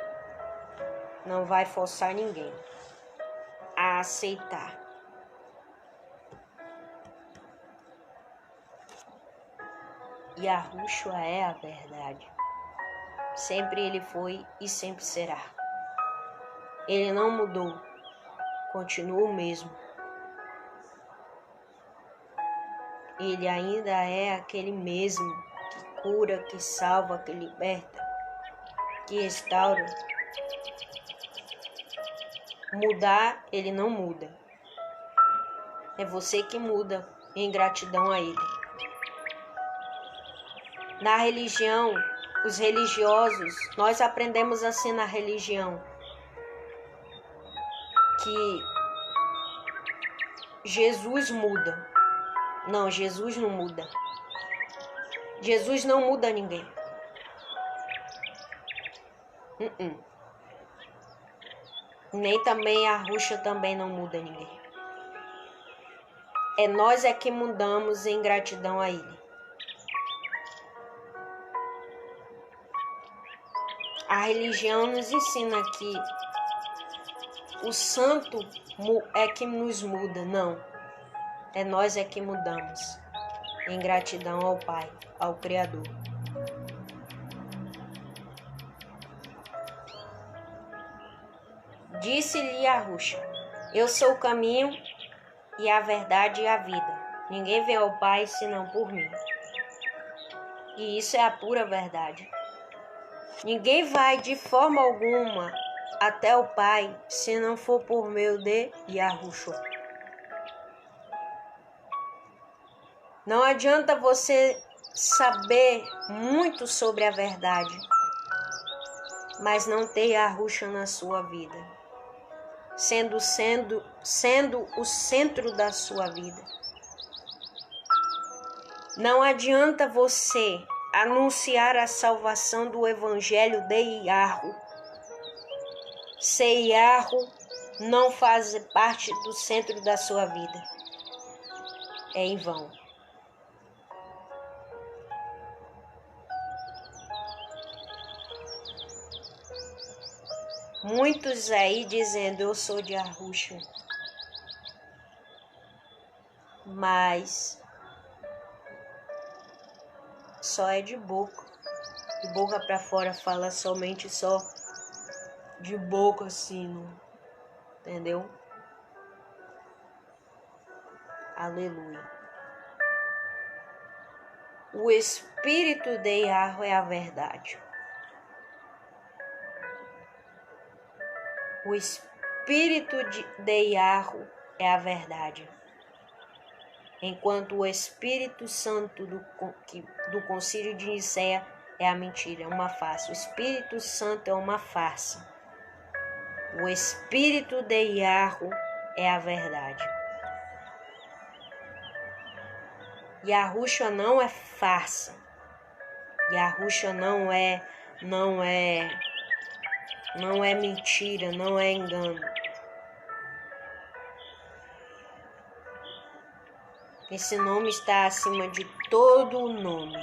Não vai forçar ninguém a aceitar. Yahushua é a verdade. Sempre ele foi e sempre será. Ele não mudou. Continua o mesmo. Ele ainda é aquele mesmo que cura, que salva, que liberta, que restaura. Mudar, ele não muda. É você que muda em gratidão a ele. Na religião, os religiosos, nós aprendemos assim na religião, que Jesus muda. Não, Jesus não muda. Jesus não muda ninguém. Nem também a Yahushua também não muda ninguém. É nós é que mudamos em gratidão a ele. A religião nos ensina que o santo é que nos muda. Não. É nós é que mudamos em gratidão ao Pai, ao Criador. Disse-lhe Yahushua: eu sou o caminho e a verdade e a vida. Ninguém vem ao Pai senão por mim. E isso é a pura verdade. Ninguém vai de forma alguma até o Pai se não for por meio de Yahushua. Não adianta você saber muito sobre a verdade, mas não ter Yahushua na sua vida, sendo o centro da sua vida. Não adianta você anunciar a salvação do Evangelho de Yahu, se Yahu não faz parte do centro da sua vida. É em vão. Muitos aí dizendo eu sou de Yahushua, mas só é de boca. De boca para fora fala somente só de boca assim, entendeu? Aleluia. O Espírito de Yahu é a verdade. O Espírito de Yahu é a verdade. Enquanto o Espírito Santo do Concílio de Nicéia é a mentira, é uma farsa. O Espírito Santo é uma farsa. O Espírito de Yahu é a verdade. Yahushua não é farsa. Yahushua não é mentira, não é engano. Esse nome está acima de todo o nome.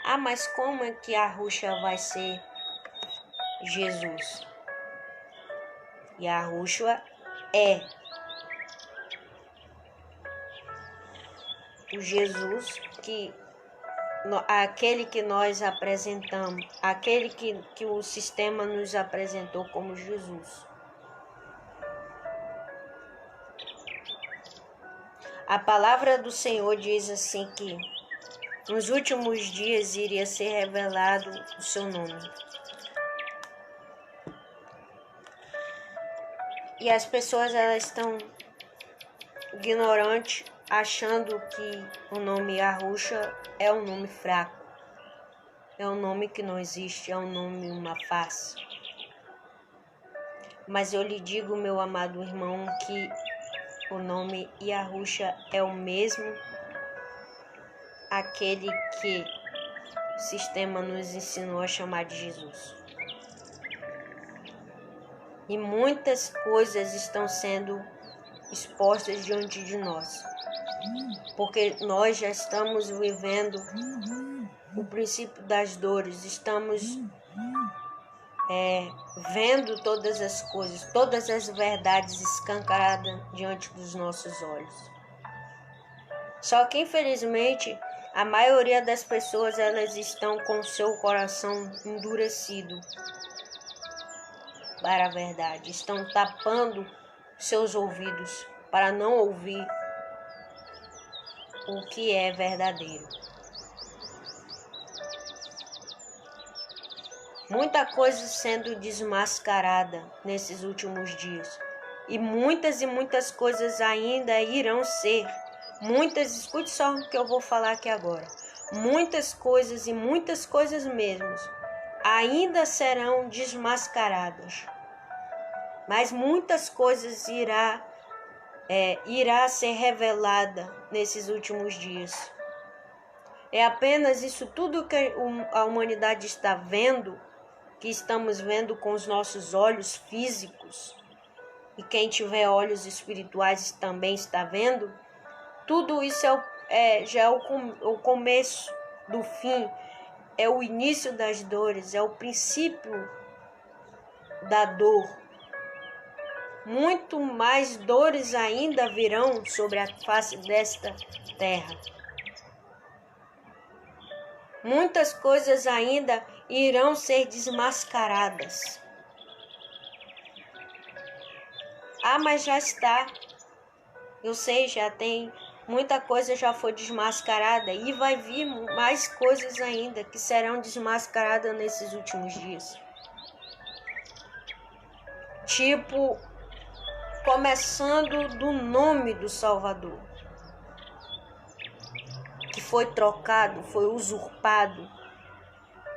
Ah, mas como é que Yahushua vai ser Jesus? Yahushua é o Jesus aquele que nós apresentamos, aquele que o sistema nos apresentou como Jesus. A palavra do Senhor diz assim que nos últimos dias iria ser revelado o seu nome. E as pessoas elas estão ignorantes, achando que o nome Yahushua é um nome fraco. É um nome que não existe, é um nome, uma face. Mas eu lhe digo, meu amado irmão, que o nome Yahushua é o mesmo, aquele que o sistema nos ensinou a chamar de Jesus. E muitas coisas estão sendo expostas diante de nós, porque nós já estamos vivendo o princípio das dores, estamos vendo todas as coisas, todas as verdades escancaradas diante dos nossos olhos. Só que infelizmente a maioria das pessoas elas estão com seu coração endurecido para a verdade, estão tapando seus ouvidos para não ouvir o que é verdadeiro. Muita coisa sendo desmascarada nesses últimos dias. E muitas coisas ainda irão ser. Escute só o que eu vou falar aqui agora. Muitas coisas e muitas coisas mesmo ainda serão desmascaradas. Mas muitas coisas irá ser revelada nesses últimos dias. É apenas isso tudo que a humanidade está vendo, que estamos vendo com os nossos olhos físicos, e quem tiver olhos espirituais também está vendo. Tudo isso já é o começo do fim, é o início das dores, é o princípio da dor. Muito mais dores ainda virão sobre a face desta terra. Muitas coisas ainda irão ser desmascaradas. Ah, mas já está. Eu sei, já tem muita coisa, já foi desmascarada e vai vir mais coisas ainda que serão desmascaradas nesses últimos dias. Tipo, começando do nome do Salvador, que foi trocado, foi usurpado.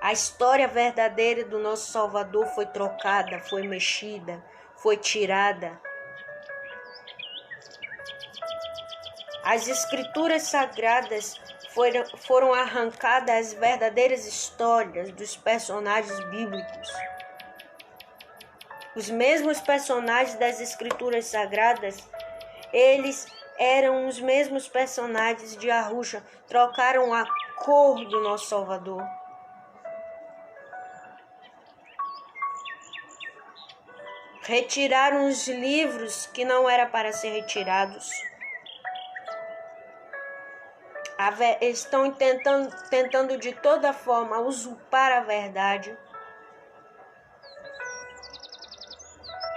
A história verdadeira do nosso Salvador foi trocada, foi mexida, foi tirada. As escrituras sagradas foram arrancadas as verdadeiras histórias dos personagens bíblicos. Os mesmos personagens das escrituras sagradas, eles eram os mesmos personagens de Yahusha, trocaram a cor do nosso Salvador. Retiraram os livros que não era para ser retirados. Estão tentando de toda forma usurpar a verdade,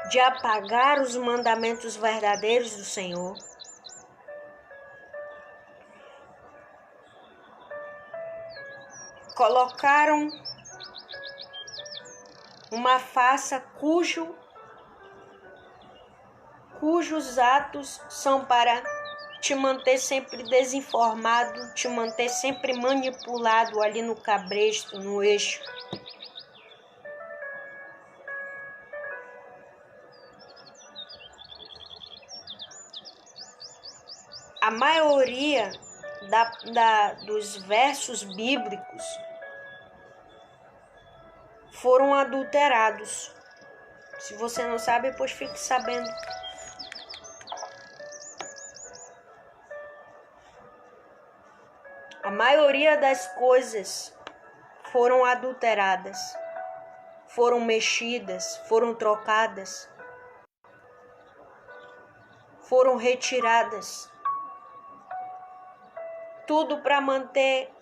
de apagar os mandamentos verdadeiros do Senhor. Colocaram uma farsa cujos atos são para te manter sempre desinformado, te manter sempre manipulado ali no cabresto, no eixo. A maioria dos versos bíblicos foram adulterados. Se você não sabe, pois fique sabendo. A maioria das coisas foram adulteradas, foram mexidas, foram trocadas, foram retiradas. Tudo para manter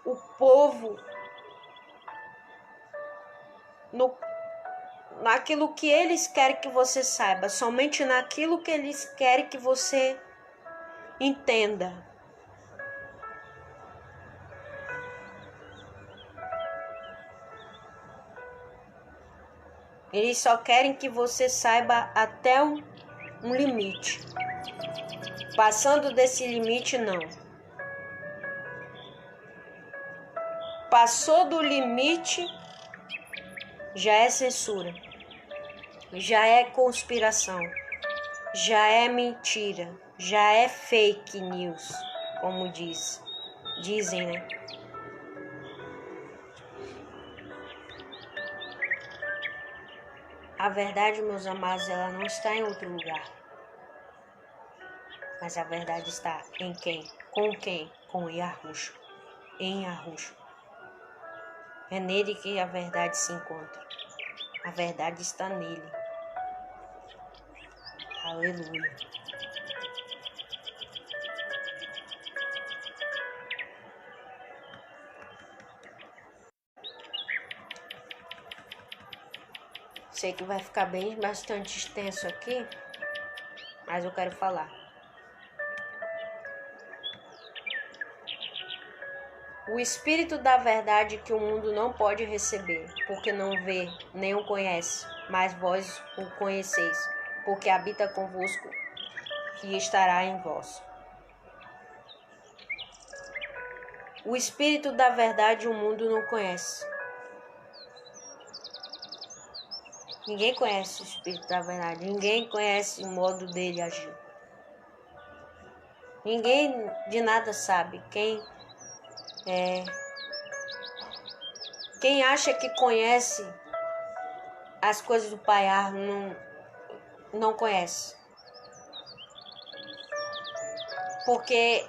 o povo naquilo que eles querem que você saiba, somente naquilo que eles querem que você entenda. Eles só querem que você saiba até um limite. Passando desse limite, não. Passou do limite, já é censura. Já é conspiração. Já é mentira. Já é fake news, como dizem, né? A verdade, meus amados, ela não está em outro lugar. Mas a verdade está em quem? Com quem? Com Yahusha. Em Yahusha. É nele que a verdade se encontra. A verdade está nele. Aleluia. Sei que vai ficar bastante extenso aqui, mas eu quero falar. O Espírito da verdade que o mundo não pode receber, porque não vê, nem o conhece, mas vós o conheceis, porque habita convosco e estará em vós. O Espírito da verdade o mundo não conhece. Ninguém conhece o Espírito da verdade, ninguém conhece o modo dele agir. Ninguém de nada sabe. Quem acha que conhece as coisas do Pai não conhece. Porque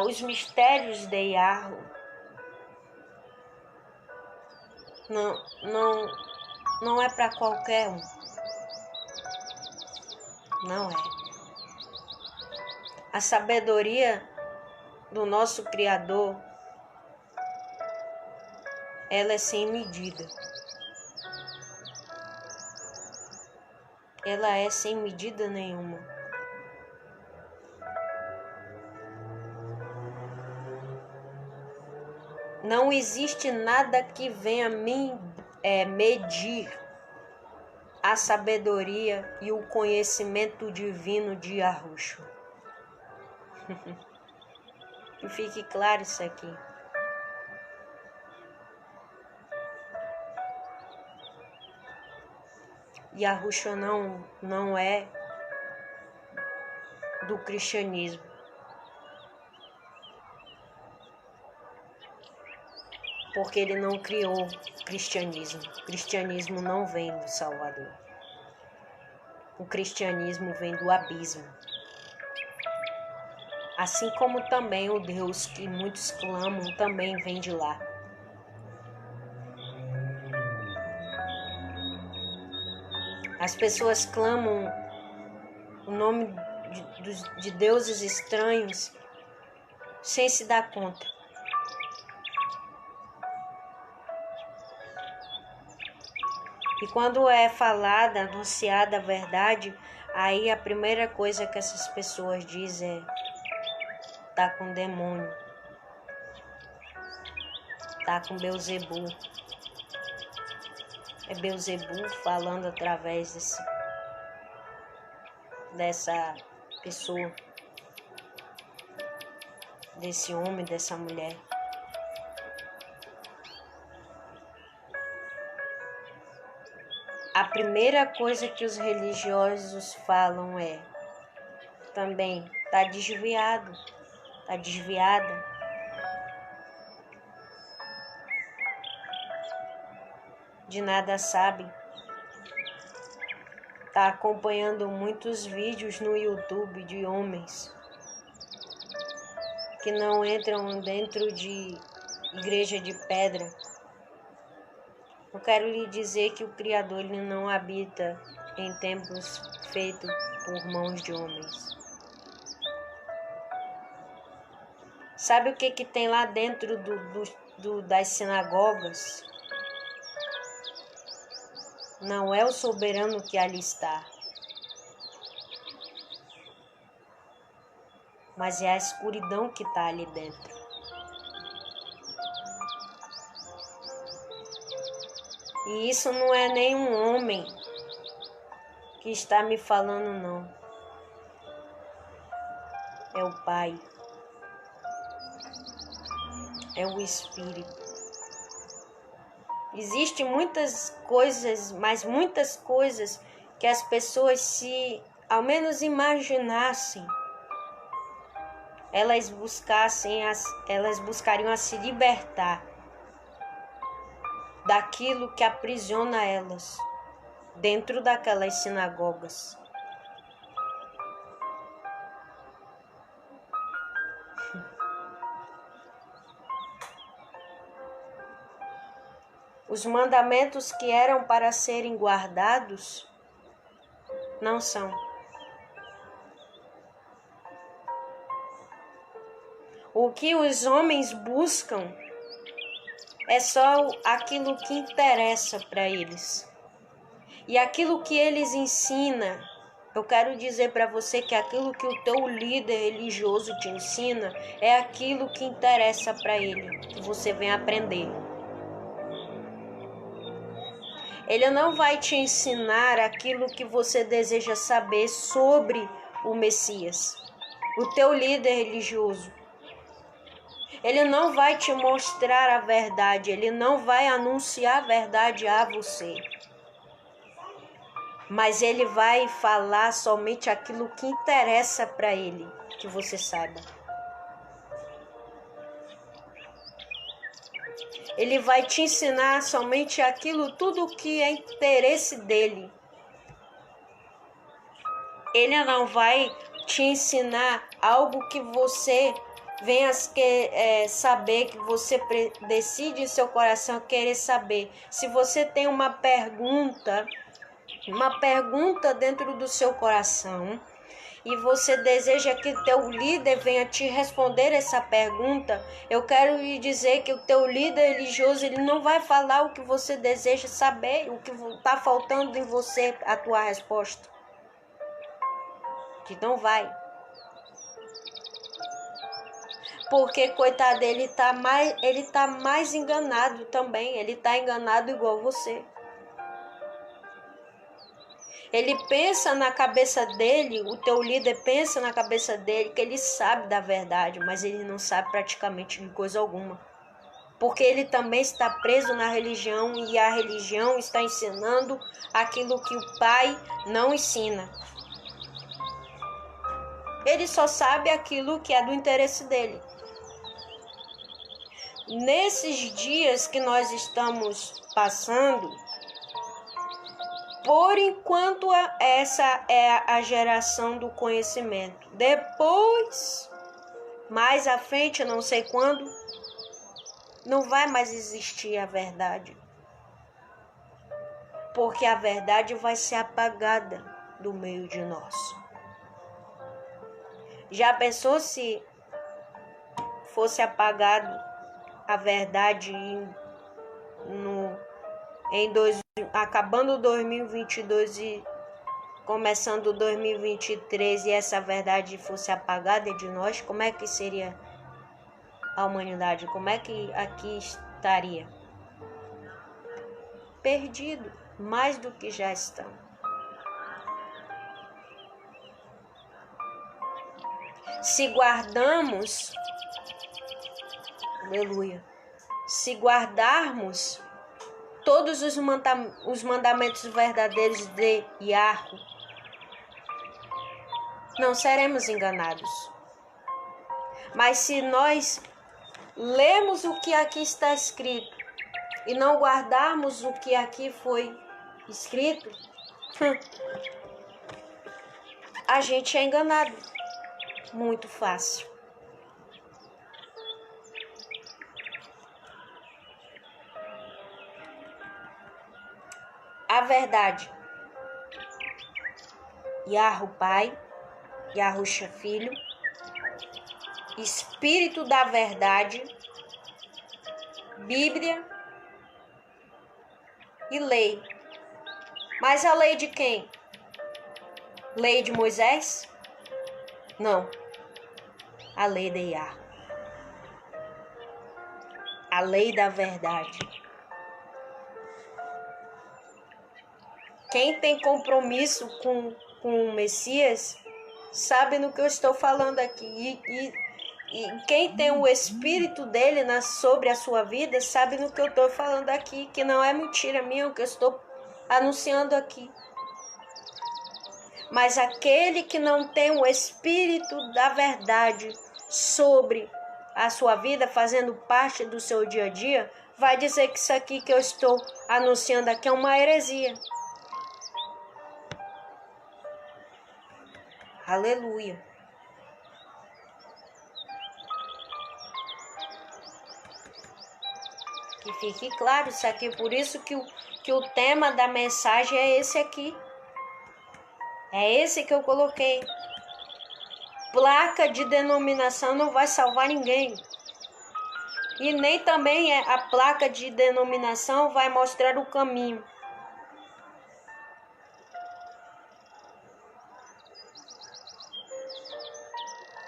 os mistérios de Yahweh não é para qualquer um. Não é. A sabedoria do nosso Criador, ela é sem medida. Ela é sem medida nenhuma. Não existe nada que venha medir a sabedoria e o conhecimento divino de Yahushua. Que fique claro isso aqui. Yahushua não é do cristianismo. Porque ele não criou o cristianismo. O cristianismo não vem do Salvador. O cristianismo vem do abismo. Assim como também o Deus que muitos clamam também vem de lá. As pessoas clamam o nome de deuses estranhos sem se dar conta. E quando é falada, anunciada a verdade, aí a primeira coisa que essas pessoas dizem é: tá com demônio, tá com Beuzebu. É Beuzebu falando através dessa pessoa, desse homem, dessa mulher. A primeira coisa que os religiosos falam é: também tá desviado, tá desviada. De nada sabe. Tá acompanhando muitos vídeos no YouTube de homens que não entram dentro de igreja de pedra. Eu quero lhe dizer que o Criador ele não habita em templos feitos por mãos de homens. Sabe o que tem lá dentro das sinagogas? Não é o soberano que ali está, mas é a escuridão que está ali dentro. E isso não é nenhum homem que está me falando, não. É o Pai. É o Espírito. Existem muitas coisas, mas muitas coisas que as pessoas, se ao menos imaginassem, elas buscariam a se libertar daquilo que aprisiona elas dentro daquelas sinagogas. Os mandamentos que eram para serem guardados não são. O que os homens buscam é só aquilo que interessa para eles. E aquilo que eles ensinam, eu quero dizer para você que aquilo que o teu líder religioso te ensina é aquilo que interessa para ele, que você vem aprender. Ele não vai te ensinar aquilo que você deseja saber sobre o Messias, o teu líder religioso. Ele não vai te mostrar a verdade, ele não vai anunciar a verdade a você. Mas ele vai falar somente aquilo que interessa para ele, que você saiba. Ele vai te ensinar somente aquilo, tudo que é interesse dele. Ele não vai te ensinar algo que você venha saber, que você decide em seu coração querer saber. Se você tem uma pergunta dentro do seu coração, e você deseja que teu líder venha te responder essa pergunta, eu quero lhe dizer que o teu líder religioso, ele não vai falar o que você deseja saber, o que está faltando em você, a tua resposta. Que não vai. Porque, coitado, ele tá mais enganado também. Ele tá enganado igual você. Ele pensa na cabeça dele, o teu líder pensa na cabeça dele que ele sabe da verdade, mas ele não sabe praticamente de coisa alguma. Porque ele também está preso na religião e a religião está ensinando aquilo que o pai não ensina. Ele só sabe aquilo que é do interesse dele. Nesses dias que nós estamos passando, por enquanto essa é a geração do conhecimento. Depois, mais à frente, eu não sei quando, não vai mais existir a verdade. Porque a verdade vai ser apagada do meio de nós. Já pensou se fosse apagado a verdade acabando 2022 e começando 2023 e essa verdade fosse apagada de nós, como é que seria a humanidade? Como é que aqui estaria? Perdido, mais do que já estão. Se guardamos, aleluia, se guardarmos todos os mandamentos verdadeiros de Yahweh, não seremos enganados. Mas se nós lemos o que aqui está escrito e não guardarmos o que aqui foi escrito, a gente é enganado. Muito fácil. A verdade. Yahweh Pai, Yahushua Filho, Espírito da Verdade, Bíblia e lei. Mas a lei de quem? Lei de Moisés? Não. A lei de Yahweh. A lei da verdade. Quem tem compromisso com o Messias sabe no que eu estou falando aqui. E quem tem o Espírito dele sobre a sua vida sabe no que eu estou falando aqui, que não é mentira minha o que eu estou anunciando aqui. Mas aquele que não tem o Espírito da verdade sobre a sua vida, fazendo parte do seu dia a dia, vai dizer que isso aqui que eu estou anunciando aqui é uma heresia. Aleluia. Que fique claro isso aqui, por isso que o tema da mensagem é esse aqui. É esse que eu coloquei. Placa de denominação não vai salvar ninguém. E nem também a placa de denominação vai mostrar o caminho.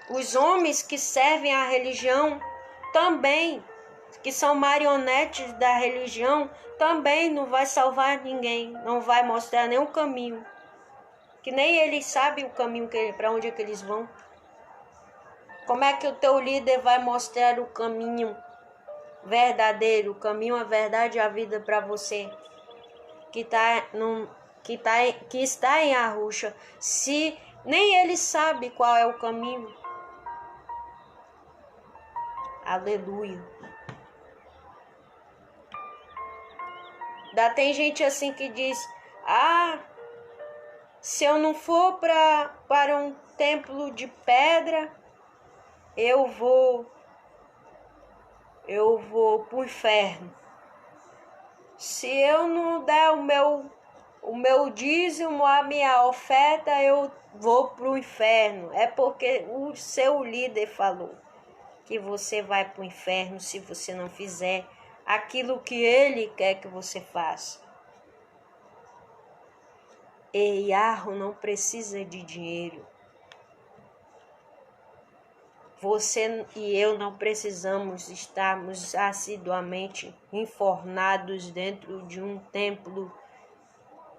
Os homens que servem a religião também, que são marionetes da religião, também não vai salvar ninguém, não vai mostrar nenhum caminho. Que nem eles sabem o caminho para onde é que eles vão. Como é que o teu líder vai mostrar o caminho verdadeiro, o caminho, a verdade e a vida para você que está em Arusha, se nem ele sabe qual é o caminho? Aleluia. Tem gente assim que diz: se eu não for para um templo de pedra, eu vou para o inferno. Se eu não der o meu dízimo, a minha oferta, eu vou para o inferno. É porque o seu líder falou que você vai para o inferno se você não fizer aquilo que ele quer que você faça. E Yahweh não precisa de dinheiro. Você e eu não precisamos estarmos assiduamente enfornados dentro de um templo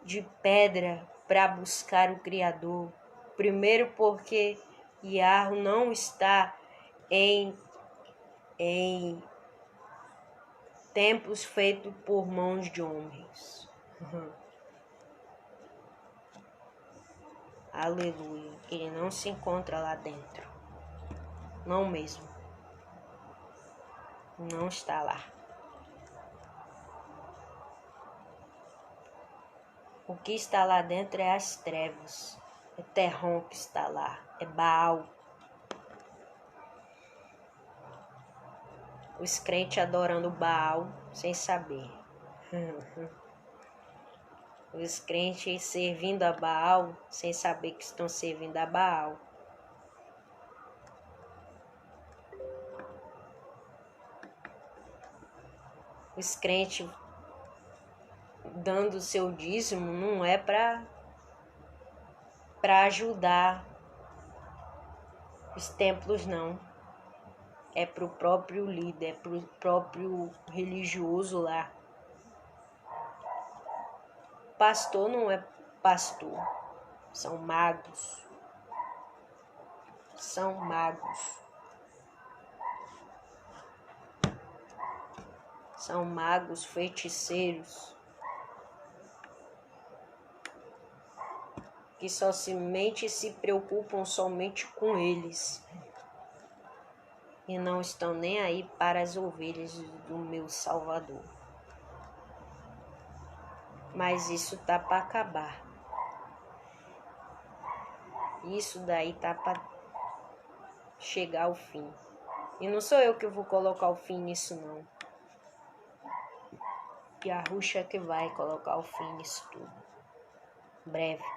de pedra para buscar o Criador. Primeiro porque Yahweh não está em templos feitos por mãos de homens. Aleluia. Ele não se encontra lá dentro. Não mesmo. Não está lá. O que está lá dentro é as trevas. É Terron que está lá. É Baal. Os crentes adorando Baal sem saber. Os crentes servindo a Baal sem saber que estão servindo a Baal. Os crentes dando o seu dízimo não é para ajudar os templos, não. É para o próprio líder, é para o próprio religioso lá. Pastor não é pastor, são magos. São magos. São magos, feiticeiros, que somente se preocupam somente com eles e não estão nem aí para as ovelhas do meu Salvador. Mas isso tá para acabar. Isso daí tá para chegar ao fim. E não sou eu que vou colocar o fim nisso, não. Yahushua que vai colocar o fim nisso tudo. Breve.